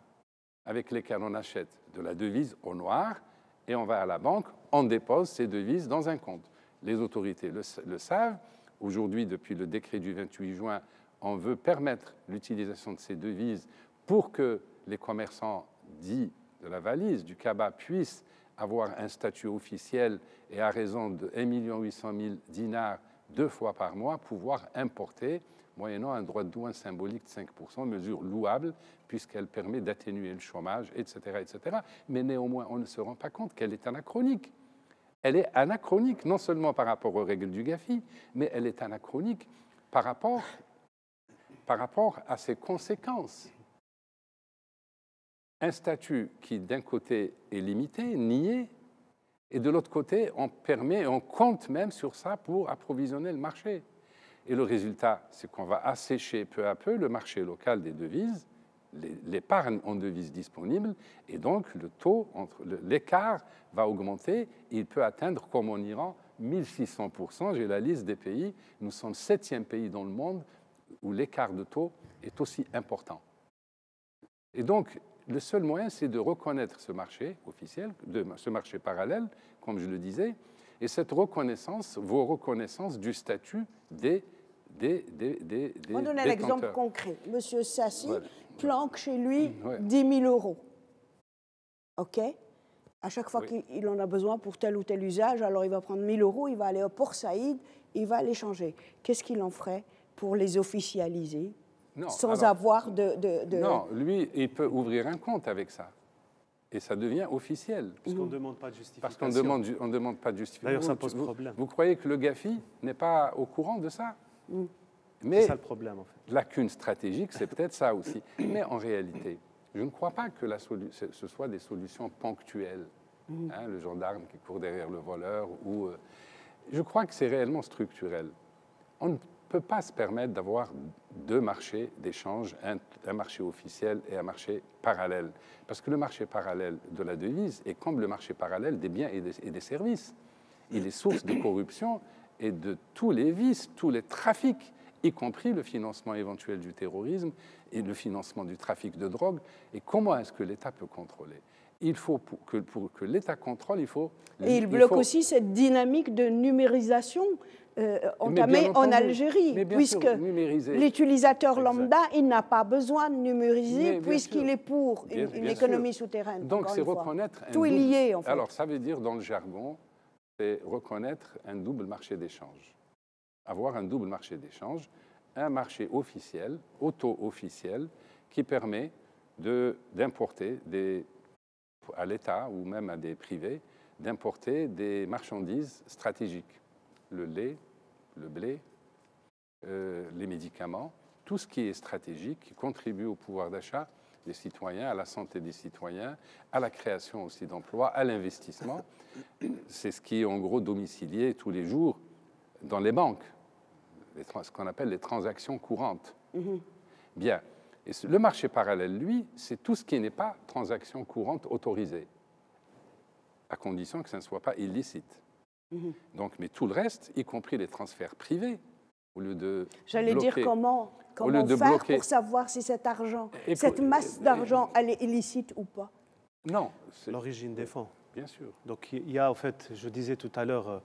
avec lesquels on achète de la devise au noir, et on va à la banque, on dépose ces devises dans un compte. Les autorités le savent. Aujourd'hui, depuis le décret du 28 juin, on veut permettre l'utilisation de ces devises pour que les commerçants dits de la valise, du cabas, puissent avoir un statut officiel et à raison de 1 800 000 dinars 2 fois par mois, pouvoir importer moyennant un droit de douane symbolique de 5%, mesure louable, puisqu'elle permet d'atténuer le chômage, etc., etc. Mais néanmoins, on ne se rend pas compte qu'elle est anachronique. Elle est anachronique, non seulement par rapport aux règles du GAFI, mais elle est anachronique par rapport à ses conséquences. Un statut qui, d'un côté, est limité, nié, et de l'autre côté, on compte même sur ça pour approvisionner le marché. Et le résultat, c'est qu'on va assécher peu à peu le marché local des devises, l'épargne en devises disponibles, et donc le taux, l'écart va augmenter. Il peut atteindre, comme en Iran, 1600%. J'ai la liste des pays. Nous sommes le 7e pays dans le monde où l'écart de taux est aussi important. Et donc, le seul moyen, c'est de reconnaître ce marché officiel, ce marché parallèle, comme je le disais, et cette reconnaissance, vos reconnaissances du statut des
On donne un exemple concret. Monsieur Sassi planque chez lui 10 000 €. OK? À chaque fois qu'il en a besoin pour tel ou tel usage, alors il va prendre 1 000 €, il va aller au Port Saïd, il va les changer. Qu'est-ce qu'il en ferait pour les officialiser sans avoir de...
Non, lui, il peut ouvrir un compte avec ça. Et ça devient officiel.
Parce qu'on ne demande pas de justification.
Parce qu'on ne demande pas de justification.
D'ailleurs, ça pose problème.
Vous croyez que le GAFI n'est pas au courant de ça?
C'est ça le problème, en fait.
Lacune stratégique, c'est peut-être ça aussi. Mais en réalité, je ne crois pas que ce soit des solutions ponctuelles. Hein, le gendarme qui court derrière le voleur. Je crois que c'est réellement structurel. On ne peut pas se permettre d'avoir deux marchés d'échange, un marché officiel et un marché parallèle. Parce que le marché parallèle de la devise est comme le marché parallèle des biens et des services. Il est source de corruption et de tous les vices, tous les trafics, y compris le financement éventuel du terrorisme et le financement du trafic de drogue. Et comment est-ce que l'État peut contrôler? Il faut pour que l'État contrôle, il faut...
Et il bloque aussi cette dynamique de numérisation entamée en Algérie, puisque l'utilisateur lambda, il n'a pas besoin de numériser puisqu'il est pour une économie souterraine.
Donc c'est reconnaître...
Tout est lié, en fait.
Alors ça veut dire, dans le jargon, c'est reconnaître un double marché d'échange. Avoir un double marché d'échange, un marché officiel, auto-officiel, qui permet d'importer à l'État ou même à des privés, d'importer des marchandises stratégiques. Le lait, le blé, les médicaments, tout ce qui est stratégique, qui contribue au pouvoir d'achat des citoyens, à la santé des citoyens, à la création aussi d'emplois, à l'investissement. C'est ce qui est en gros domicilié tous les jours dans les banques, ce qu'on appelle les transactions courantes. Bien. Et le marché parallèle, lui, c'est tout ce qui n'est pas transaction courante autorisée, à condition que ça ne soit pas illicite. Donc, mais tout le reste, y compris les transferts privés, au lieu de
J'allais dire comment faire pour savoir si cet argent, cette masse d'argent, elle est illicite ou pas?
Non. L'origine des fonds.
Bien sûr.
Donc il y a, en fait, je disais tout à l'heure,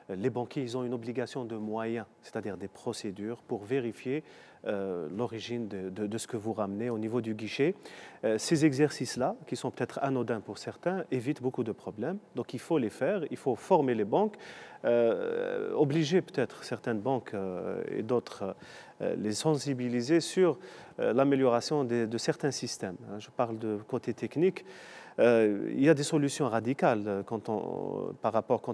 les banquiers, ils ont une obligation de moyens, c'est-à-dire des procédures pour vérifier l'origine de ce que vous ramenez au niveau du guichet. Ces exercices-là, qui sont peut-être anodins pour certains, évitent beaucoup de problèmes. Donc il faut les faire, il faut former les banques, obliger peut-être certaines banques et d'autres, les sensibiliser sur l'amélioration de certains systèmes. Je parle de côté technique. Il y a des solutions radicales quand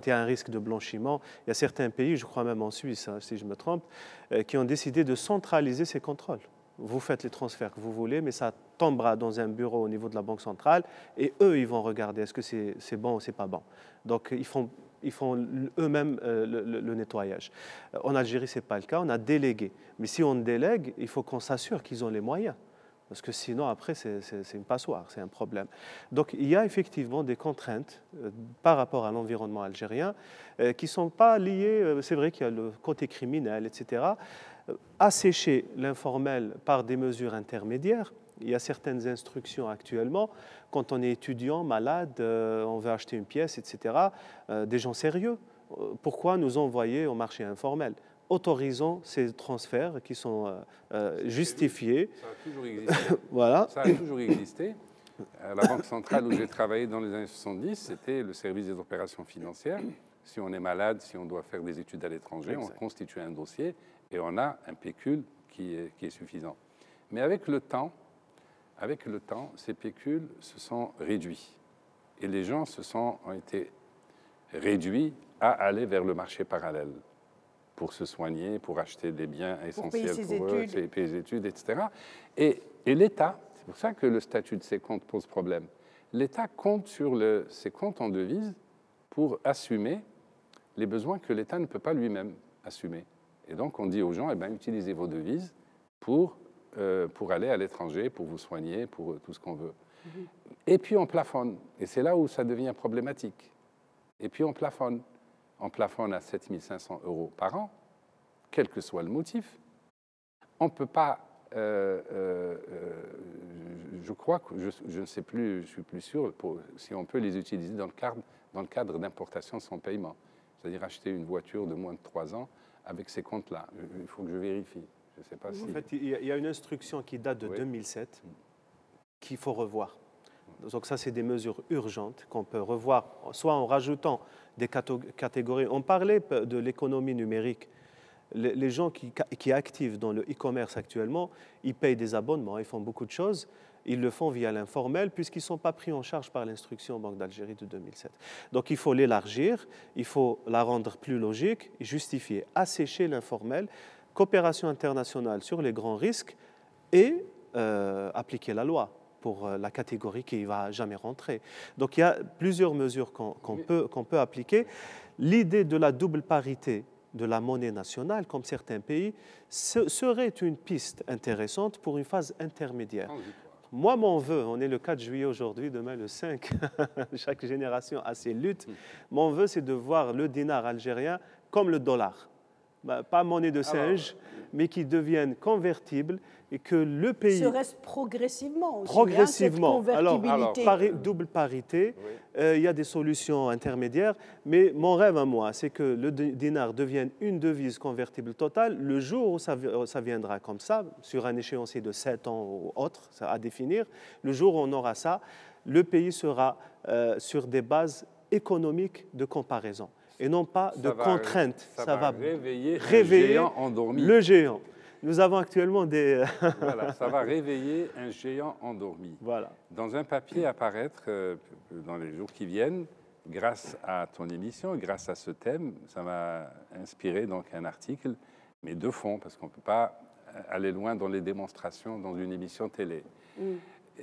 il y a un risque de blanchiment. Il y a certains pays, je crois même en Suisse, si je me trompe, qui ont décidé de centraliser ces contrôles. Vous faites les transferts que vous voulez, mais ça tombera dans un bureau au niveau de la Banque centrale et eux, ils vont regarder est-ce que c'est bon ou c'est pas bon. Donc, ils font eux-mêmes le nettoyage. En Algérie, ce n'est pas le cas, on a délégué. Mais si on délègue, il faut qu'on s'assure qu'ils ont les moyens. Parce que sinon, après, c'est une passoire, c'est un problème. Donc, il y a effectivement des contraintes par rapport à l'environnement algérien qui ne sont pas liées, c'est vrai qu'il y a le côté criminel, etc. Assécher l'informel par des mesures intermédiaires. Il y a certaines instructions actuellement, quand on est étudiant, malade, on veut acheter une pièce, etc., des gens sérieux. Pourquoi nous envoyer au marché informel ? Autorisons ces transferts qui sont justifiés.
Ça a toujours existé.
Voilà.
Ça a toujours existé. À la Banque centrale où j'ai travaillé dans les années 70, c'était le service des opérations financières. Si on est malade, si on doit faire des études à l'étranger, on constitue un dossier et on a un pécule qui est suffisant. Mais avec le temps, ces pécules se sont réduits. Et les gens ont été réduits à aller vers le marché parallèle pour se soigner, pour acheter des biens essentiels pour eux, payer les études, etc. Et l'État, c'est pour ça que le statut de ces comptes pose problème, l'État compte sur ces comptes en devises pour assumer les besoins que l'État ne peut pas lui-même assumer. Et donc on dit aux gens, utilisez vos devises pour aller à l'étranger, pour vous soigner, pour tout ce qu'on veut. Et puis on plafonne, et c'est là où ça devient problématique. Et puis on plafonne. On plafonne à 7 500 € par an, quel que soit le motif. On ne peut pas, je crois que je ne sais plus, je suis plus sûr si on peut les utiliser dans le cadre d'importation sans paiement. C'est-à-dire acheter une voiture de moins de 3 ans avec ces comptes-là. Il faut que je vérifie. Je ne sais pas si...
En fait, il y a une instruction qui date de 2007 qu'il faut revoir. Donc ça, c'est des mesures urgentes qu'on peut revoir, soit en rajoutant des catégories. On parlait de l'économie numérique. Les gens qui activent dans le e-commerce actuellement, ils payent des abonnements, ils font beaucoup de choses. Ils le font via l'informel puisqu'ils ne sont pas pris en charge par l'instruction Banque d'Algérie de 2007. Donc il faut l'élargir, il faut la rendre plus logique, justifier, assécher l'informel, coopération internationale sur les grands risques et appliquer la loi pour la catégorie qui ne va jamais rentrer. Donc il y a plusieurs mesures qu'on peut appliquer. L'idée de la double parité, de la monnaie nationale, comme certains pays, serait une piste intéressante pour une phase intermédiaire. Moi, mon vœu, on est le 4 juillet aujourd'hui, demain le 5, chaque génération a ses luttes. Mon vœu, c'est de voir le dinar algérien comme le dollar. Pas monnaie de singe, mais qui devienne convertible et que le pays...
Serait-ce progressivement aussi,
progressivement.
cette convertibilité.
Alors, double parité, il y a des solutions intermédiaires, mais mon rêve à moi, c'est que le dinar devienne une devise convertible totale le jour où ça viendra comme ça, sur un échéancier de 7 ans ou autre, ça à définir. Le jour où on aura ça, le pays sera sur des bases économiques de comparaison et non pas de contraintes.
Ça va réveiller un géant endormi.
Le géant. Nous avons actuellement des...
Voilà, ça va réveiller un géant endormi.
Voilà.
Dans un papier à paraître dans les jours qui viennent, grâce à ton émission, grâce à ce thème, ça m'a inspiré donc un article, mais de fond, parce qu'on ne peut pas aller loin dans les démonstrations dans une émission télé.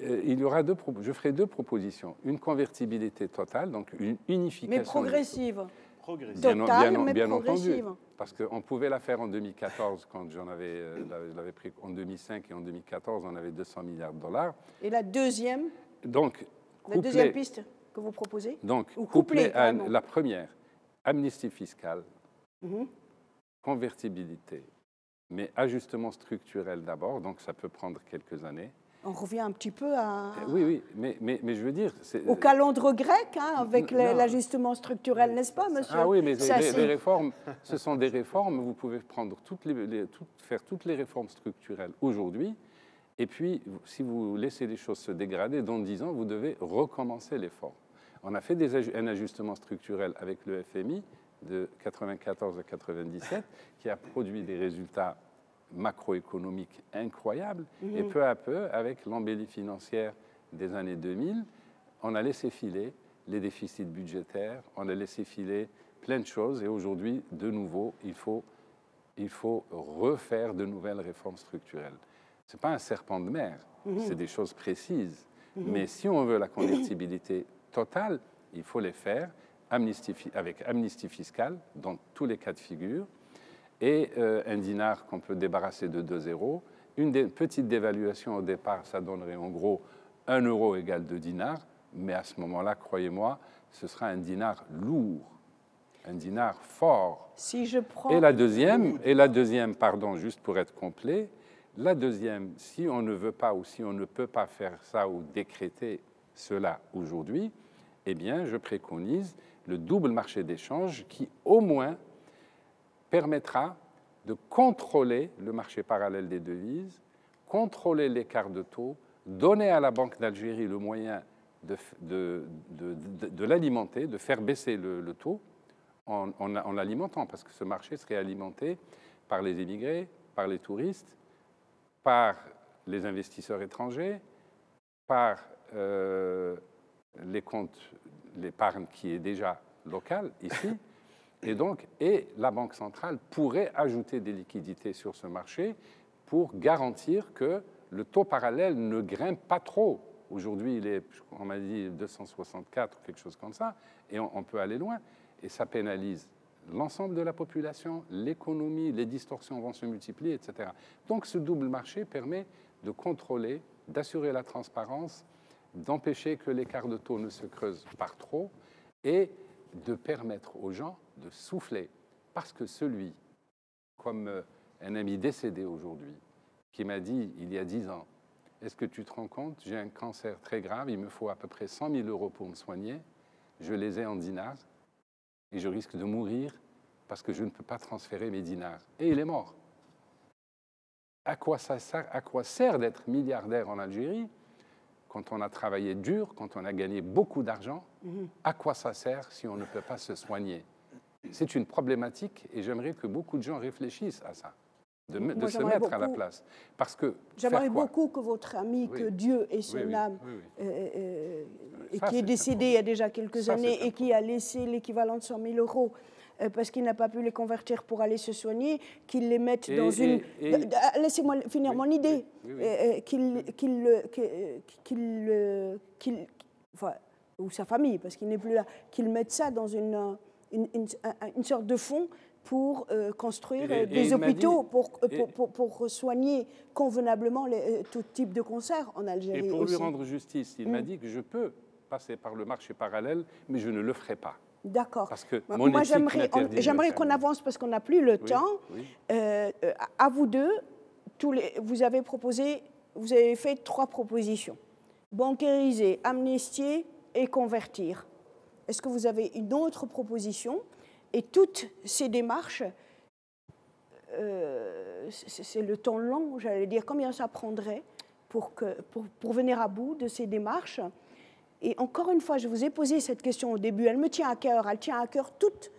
Il y aura je ferai 2 propositions. Une convertibilité totale, donc une unification.
Mais progressive.
Totale, mais progressive. Entendu, parce qu'on pouvait la faire en 2014, quand je l'avais pris en 2005 et en 2014, on avait 200 milliards de dollars.
Et la deuxième
la
deuxième piste que vous proposez?
Donc, couplée à la première, amnistie fiscale, convertibilité, mais ajustement structurel d'abord, donc ça peut prendre quelques années.
On revient un petit peu à...
Oui, mais je veux dire...
Au calendre grec, avec l'ajustement structurel, n'est-ce pas, monsieur?
Ah oui, mais les réformes, ce sont des réformes, vous pouvez prendre faire toutes les réformes structurelles aujourd'hui, et puis, si vous laissez les choses se dégrader, dans 10 ans, vous devez recommencer l'effort. On a fait un ajustement structurel avec le FMI de 94 à 97, qui a produit des résultats macroéconomique incroyable. Et peu à peu, avec l'embellie financière des années 2000, on a laissé filer les déficits budgétaires, on a laissé filer plein de choses. Et aujourd'hui, de nouveau, il faut refaire de nouvelles réformes structurelles. Ce n'est pas un serpent de mer, c'est des choses précises. Mais si on veut la convertibilité totale, il faut les faire avec amnistie fiscale dans tous les cas de figure, et un dinar qu'on peut débarrasser de 2 zéros. Une petite dévaluation au départ, ça donnerait en gros 1 euro égale 2 dinars, mais à ce moment-là, croyez-moi, ce sera un dinar lourd, un dinar fort.
Si je prends...
Et la deuxième, pardon, juste pour être complet, la deuxième, si on ne veut pas ou si on ne peut pas faire ça ou décréter cela aujourd'hui, eh bien, je préconise le double marché d'échange qui, au moins, permettra de contrôler le marché parallèle des devises, contrôler l'écart de taux, donner à la Banque d'Algérie le moyen de l'alimenter, de faire baisser le taux en l'alimentant, parce que ce marché serait alimenté par les immigrés, par les touristes, par les investisseurs étrangers, par les comptes, l'épargne qui est déjà locale ici. Et la Banque centrale pourrait ajouter des liquidités sur ce marché pour garantir que le taux parallèle ne grimpe pas trop. Aujourd'hui, il est, on m'a dit, 264 ou quelque chose comme ça, et on peut aller loin. Et ça pénalise l'ensemble de la population, l'économie, les distorsions vont se multiplier, etc. Donc ce double marché permet de contrôler, d'assurer la transparence, d'empêcher que l'écart de taux ne se creuse par trop, et de permettre aux gens de souffler. Parce que celui, comme un ami décédé aujourd'hui, qui m'a dit il y a 10 ans, est-ce que tu te rends compte, j'ai un cancer très grave, il me faut à peu près 100 000 € pour me soigner, je les ai en dinars, et je risque de mourir parce que je ne peux pas transférer mes dinars. Et il est mort. À quoi sert d'être milliardaire en Algérie quand on a travaillé dur, quand on a gagné beaucoup d'argent? À quoi ça sert si on ne peut pas se soigner? C'est une problématique et j'aimerais que beaucoup de gens réfléchissent à ça, de se mettre à la place. Parce que
j'aimerais beaucoup que votre ami, que Dieu ait son âme, et qui est décédé il y a déjà quelques années et qui a laissé l'équivalent de 100 000 € parce qu'il n'a pas pu les convertir pour aller se soigner, qu'il les mette dans une... Laissez-moi finir mon idée. Enfin, ou sa famille, parce qu'il n'est plus là, qu'il mette ça dans une sorte de fonds pour construire
Et
des
il m'a
hôpitaux,
dit-
pour soigner convenablement tout type de cancer en Algérie
Et pour
aussi.
lui rendre justice, il m'a dit que je peux passer par le marché parallèle, mais je ne le ferai pas.
D'accord.
Parce que
Moi,
mon éthique m'interdit de le
j'aimerais
faire.
qu'on avance parce qu'on n'a plus le
Oui,
temps.
oui.
À vous deux, vous avez fait 3 propositions. Bancairiser, amnistier et convertir. Est-ce que vous avez une autre proposition? Et toutes ces démarches, c'est le temps long, j'allais dire, combien ça prendrait pour venir à bout de ces démarches? Et encore une fois, je vous ai posé cette question au début, elle me tient à cœur, elle tient à cœur toute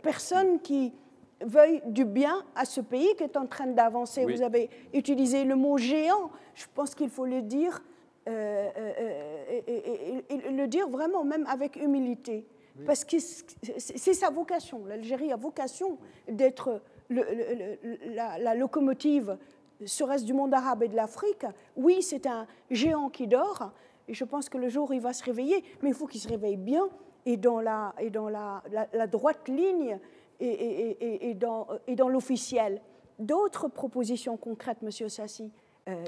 personne qui veuille du bien à ce pays qui est en train d'avancer.
Oui.
Vous avez utilisé le mot géant, je pense qu'il faut le dire, et le dire vraiment même avec humilité. Oui. Parce que c'est sa vocation. L'Algérie a vocation d'être la locomotive, serait-ce du monde arabe et de l'Afrique. Oui, c'est un géant qui dort, et je pense que le jour où il va se réveiller, mais il faut qu'il se réveille bien et dans la droite ligne et dans l'officiel. D'autres propositions concrètes, Monsieur Sassi,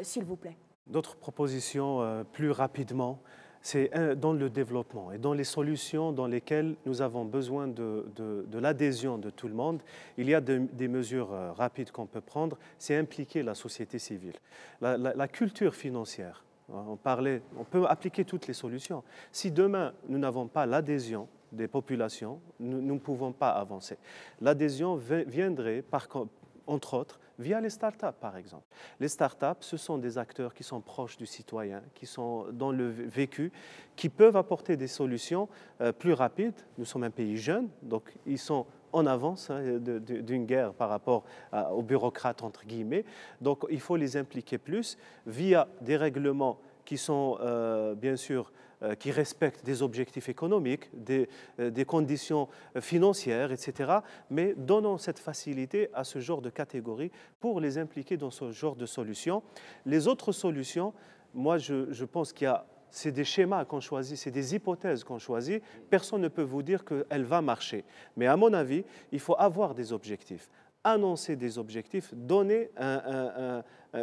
s'il vous plaît.
D'autres propositions plus rapidement, c'est dans le développement et dans les solutions dans lesquelles nous avons besoin de l'adhésion de tout le monde. Il y a des mesures rapides qu'on peut prendre, c'est impliquer la société civile. La culture financière, on peut appliquer toutes les solutions. Si demain, nous n'avons pas l'adhésion des populations, nous ne pouvons pas avancer. L'adhésion viendrait, entre autres, via les startups, par exemple. Les startups, ce sont des acteurs qui sont proches du citoyen, qui sont dans le vécu, qui peuvent apporter des solutions plus rapides. Nous sommes un pays jeune, donc ils sont en avance d'une guerre par rapport aux bureaucrates, entre guillemets. Donc il faut les impliquer plus via des règlements qui sont, bien sûr, qui respectent des objectifs économiques, des conditions financières, etc. Mais donnons cette facilité à ce genre de catégories pour les impliquer dans ce genre de solutions. Les autres solutions, moi, je pense c'est des schémas qu'on choisit, c'est des hypothèses qu'on choisit. Personne ne peut vous dire qu'elle va marcher. Mais à mon avis, il faut avoir des objectifs, annoncer des objectifs, donner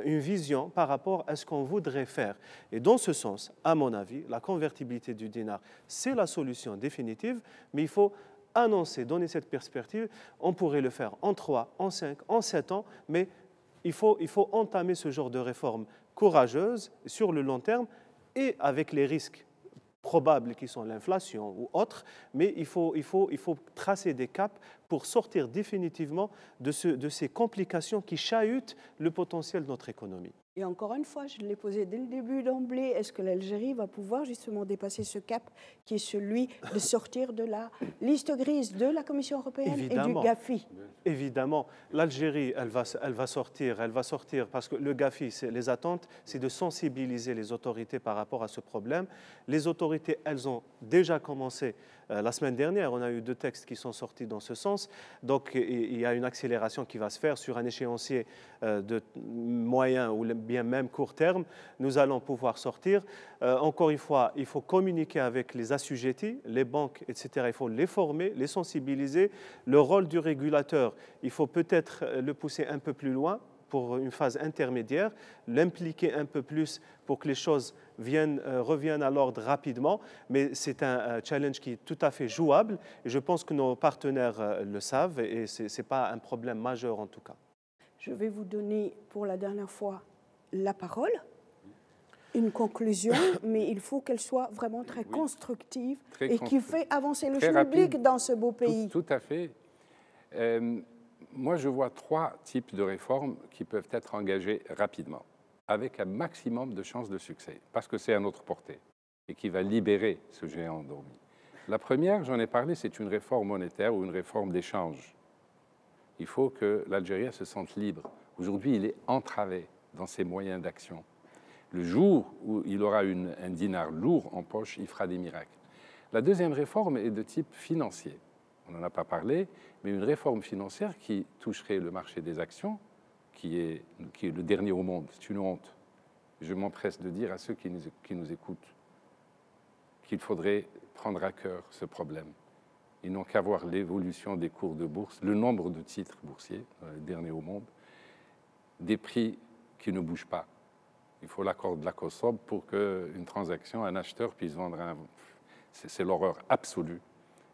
une vision par rapport à ce qu'on voudrait faire. Et dans ce sens, à mon avis, la convertibilité du dinar, c'est la solution définitive, mais il faut annoncer, donner cette perspective. On pourrait le faire en 3, en 5, en 7 ans, mais il faut entamer ce genre de réforme courageuse sur le long terme et avec les risques probables qui sont l'inflation ou autres, mais il faut tracer des caps pour sortir définitivement de ces complications qui chahutent le potentiel de notre économie.
Et encore une fois, je l'ai posé dès le début d'emblée, est-ce que l'Algérie va pouvoir justement dépasser ce cap qui est celui de sortir de la liste grise de la Commission européenne et du GAFI?
Évidemment, l'Algérie, elle va sortir parce que le GAFI, les attentes, c'est de sensibiliser les autorités par rapport à ce problème. Les autorités, elles ont déjà commencé. La semaine dernière, on a eu 2 textes qui sont sortis dans ce sens. Donc, il y a une accélération qui va se faire sur un échéancier de moyen ou bien même court terme. Nous allons pouvoir sortir. Encore une fois, il faut communiquer avec les assujettis, les banques, etc. Il faut les former, les sensibiliser. Le rôle du régulateur, il faut peut-être le pousser un peu plus loin pour une phase intermédiaire, l'impliquer un peu plus pour que les choses reviennent à l'ordre rapidement, mais c'est un challenge qui est tout à fait jouable et je pense que nos partenaires le savent et ce n'est pas un problème majeur en tout cas.
Je vais vous donner pour la dernière fois la parole, une conclusion, mais il faut qu'elle soit vraiment très constructive et qui fait avancer le schmilblick dans ce beau pays.
Tout à fait. Moi, je vois 3 types de réformes qui peuvent être engagées rapidement, avec un maximum de chances de succès, parce que c'est à notre portée et qui va libérer ce géant endormi. La première, j'en ai parlé, c'est une réforme monétaire ou une réforme d'échange. Il faut que l'Algérie se sente libre. Aujourd'hui, il est entravé dans ses moyens d'action. Le jour où il aura un dinar lourd en poche, il fera des miracles. La deuxième réforme est de type financier. On n'en a pas parlé, mais une réforme financière qui toucherait le marché des actions, qui est le dernier au monde. C'est une honte. Je m'empresse de dire à ceux qui nous écoutent qu'il faudrait prendre à cœur ce problème Ils n'ont qu'à voir l'évolution des cours de bourse, le nombre de titres boursiers, les derniers au monde, des prix qui ne bougent pas. Il faut l'accord de la COSOB pour qu'une transaction, un acheteur puisse vendre un... C'est l'horreur absolue.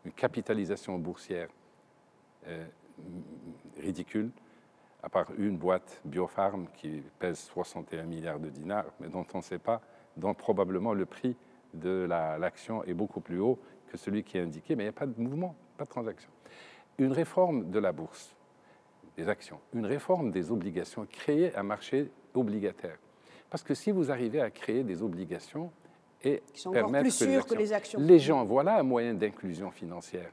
Une capitalisation boursière ridicule, à part une boîte Biopharm qui pèse 61 milliards de dinars, mais dont on ne sait pas, dont probablement le prix de l'action est beaucoup plus haut que celui qui est indiqué, mais il n'y a pas de mouvement, pas de transaction. Une réforme de la bourse, des actions, une réforme des obligations, créer un marché obligataire. Parce que si vous arrivez à créer des obligations et
qui sont encore plus sûres que les actions,
les gens, voilà un moyen d'inclusion financière.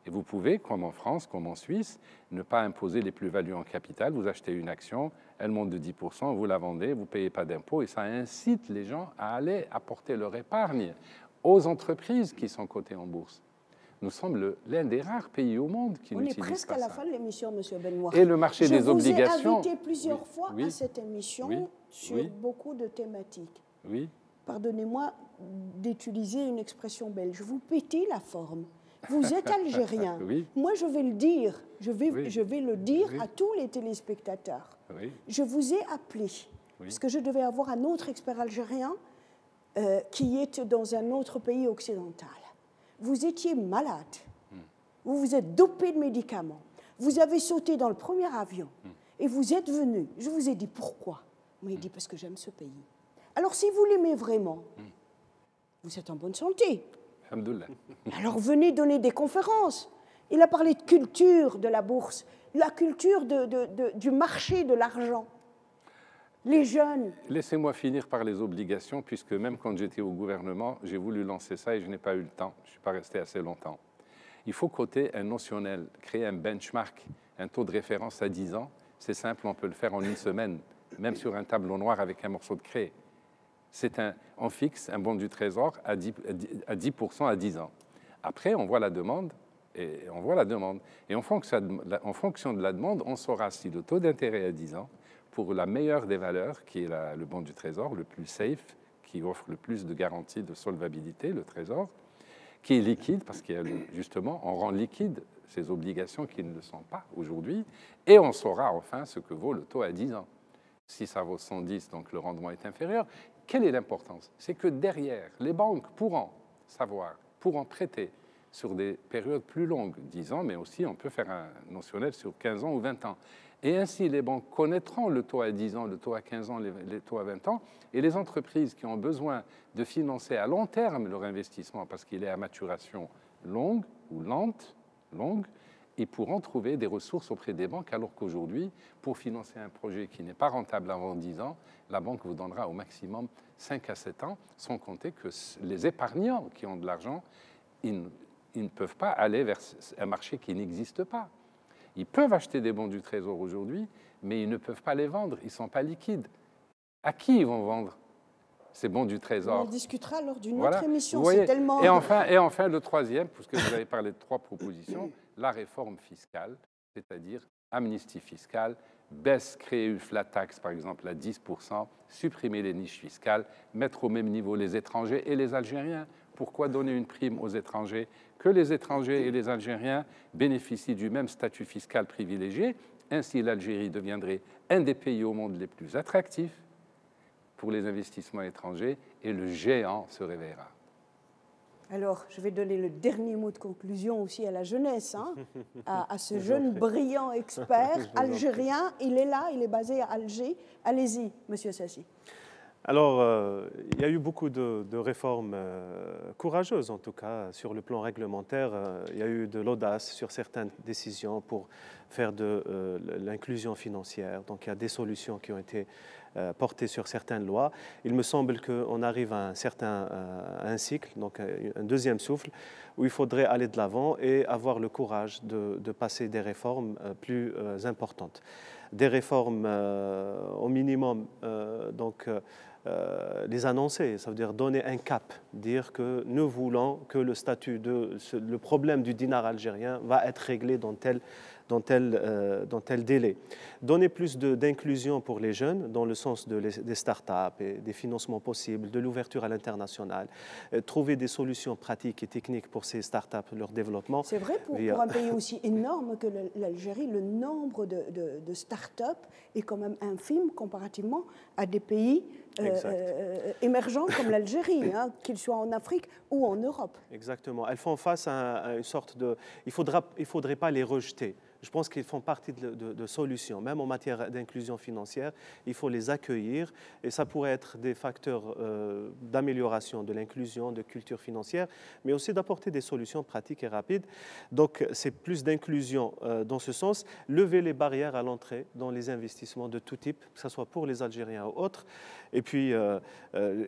Et vous pouvez, comme en France, comme en Suisse, ne pas imposer les plus-values en capital. Vous achetez une action, elle monte de 10%, vous la vendez, vous ne payez pas d'impôts, et ça incite les gens à aller apporter leur épargne aux entreprises qui sont cotées en bourse. Nous sommes l'un des rares pays au monde qui n'utilise pas ça.
On est presque à la fin de l'émission, M. Benoît.
Et le marché des obligations...
Je vous ai invité plusieurs fois à cette émission sur beaucoup de thématiques.
Oui.
Pardonnez-moi d'utiliser une expression belge. Vous pétez la forme. Vous êtes algérien.
Oui.
Moi, je vais le dire. Je vais le dire à tous les téléspectateurs.
Oui.
Je vous ai appelé parce que je devais avoir un autre expert algérien qui est dans un autre pays occidental. Vous étiez malade. Vous vous êtes dopé de médicaments. Vous avez sauté dans le premier avion et vous êtes venu. Je vous ai dit pourquoi. Vous m'avez dit parce que j'aime ce pays. Alors, si vous l'aimez vraiment, vous êtes en bonne santé.
Alhamdoulilah.
Alors venez donner des conférences. Il a parlé de culture de la bourse, la culture du marché de l'argent. Les jeunes.
Laissez-moi finir par les obligations, puisque même quand j'étais au gouvernement, j'ai voulu lancer ça et je n'ai pas eu le temps. Je ne suis pas resté assez longtemps. Il faut coter un notionnel, créer un benchmark, un taux de référence à 10 ans. C'est simple, on peut le faire en une semaine, même sur un tableau noir avec un morceau de craie. On fixe un bon du Trésor à 10% à 10 ans. Après, on voit la demande, et en fonction de la demande, on saura si le taux d'intérêt à 10 ans, pour la meilleure des valeurs, qui est le bon du Trésor, le plus safe, qui offre le plus de garanties de solvabilité, le Trésor, qui est liquide, parce qu'il y a justement, on rend liquide ces obligations qui ne le sont pas aujourd'hui, et on saura enfin ce que vaut le taux à 10 ans. Si ça vaut 110, donc le rendement est inférieur. Quelle est l'importance? C'est que derrière, les banques pourront prêter sur des périodes plus longues, 10 ans, mais aussi on peut faire un notionnel sur 15 ans ou 20 ans. Et ainsi, les banques connaîtront le taux à 10 ans, le taux à 15 ans, les taux à 20 ans, et les entreprises qui ont besoin de financer à long terme leur investissement, parce qu'il est à maturation longue ou longue, ils pourront trouver des ressources auprès des banques, alors qu'aujourd'hui, pour financer un projet qui n'est pas rentable avant 10 ans, la banque vous donnera au maximum 5 à 7 ans, sans compter que les épargnants qui ont de l'argent, ils ne peuvent pas aller vers un marché qui n'existe pas. Ils peuvent acheter des bons du Trésor aujourd'hui, mais ils ne peuvent pas les vendre, ils ne sont pas liquides. À qui ils vont vendre ces bons du Trésor?
On discutera lors d'une autre émission,
c'est
tellement...
Et enfin, le troisième, puisque vous avez parlé de 3 propositions, la réforme fiscale, c'est-à-dire amnistie fiscale, créer une flat tax, par exemple, à 10%, supprimer les niches fiscales, mettre au même niveau les étrangers et les Algériens. Pourquoi donner une prime aux étrangers? Que les étrangers et les Algériens bénéficient du même statut fiscal privilégié. Ainsi, l'Algérie deviendrait un des pays au monde les plus attractifs pour les investissements étrangers et le géant se réveillera.
Alors, je vais donner le dernier mot de conclusion aussi à la jeunesse, à ce jeune brillant expert algérien. Il est là, il est basé à Alger. Allez-y, Monsieur Sassi.
Alors, il y a eu beaucoup de réformes courageuses, en tout cas, sur le plan réglementaire. Il y a eu de l'audace sur certaines décisions pour faire de l'inclusion financière. Donc, il y a des solutions qui ont été portées sur certaines lois. Il me semble qu'on arrive à un cycle, donc un deuxième souffle, où il faudrait aller de l'avant et avoir le courage de passer des réformes plus importantes. Des réformes au minimum, les annoncer, ça veut dire donner un cap, dire que nous voulons que le problème du dinar algérien va être réglé dans dans tel délai. Donner plus d'inclusion pour les jeunes dans le sens des start-up et des financements possibles, de l'ouverture à l'international, trouver des solutions pratiques et techniques pour ces start-up, leur développement.
C'est vrai pour un pays aussi énorme que l'Algérie, le nombre de start-up est quand même infime comparativement à des pays émergents comme l'Algérie, hein, qu'ils soient en Afrique ou en Europe.
Exactement. Elles font face à une sorte de... Il ne faudrait pas les rejeter. Je pense qu'ils font partie de solutions. Même en matière d'inclusion financière, il faut les accueillir et ça pourrait être des facteurs d'amélioration de l'inclusion, de culture financière, mais aussi d'apporter des solutions pratiques et rapides. Donc, c'est plus d'inclusion dans ce sens. Lever les barrières à l'entrée dans les investissements de tout type, que ce soit pour les Algériens ou autres. Et puis,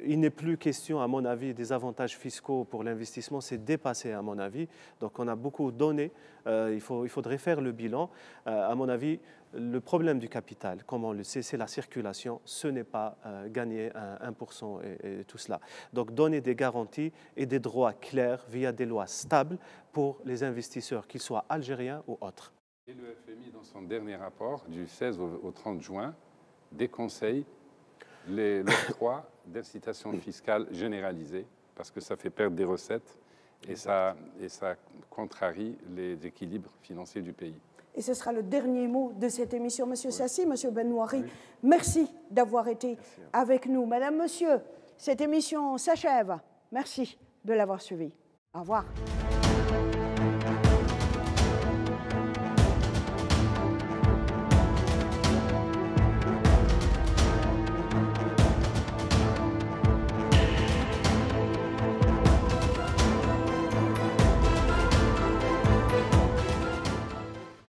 il n'est plus question, à mon avis, des avantages fiscaux pour l'investissement. C'est dépassé, à mon avis. Donc, on a beaucoup donné. Il faudrait faire le bilan. À mon avis, le problème du capital, comme on le sait, c'est la circulation. Ce n'est pas gagner 1% et tout cela. Donc, donner des garanties et des droits clairs via des lois stables pour les investisseurs, qu'ils soient algériens ou autres.
Et le FMI, dans son dernier rapport, du 16 au 30 juin, déconseille l'octroi d'incitations fiscales généralisées parce que ça fait perdre des recettes et ça contrarie les équilibres financiers du pays.
Et ce sera le dernier mot de cette émission. Monsieur Sassi, Monsieur Benouari, merci d'avoir été avec nous. Madame, Monsieur, cette émission s'achève. Merci de l'avoir suivie. Au revoir.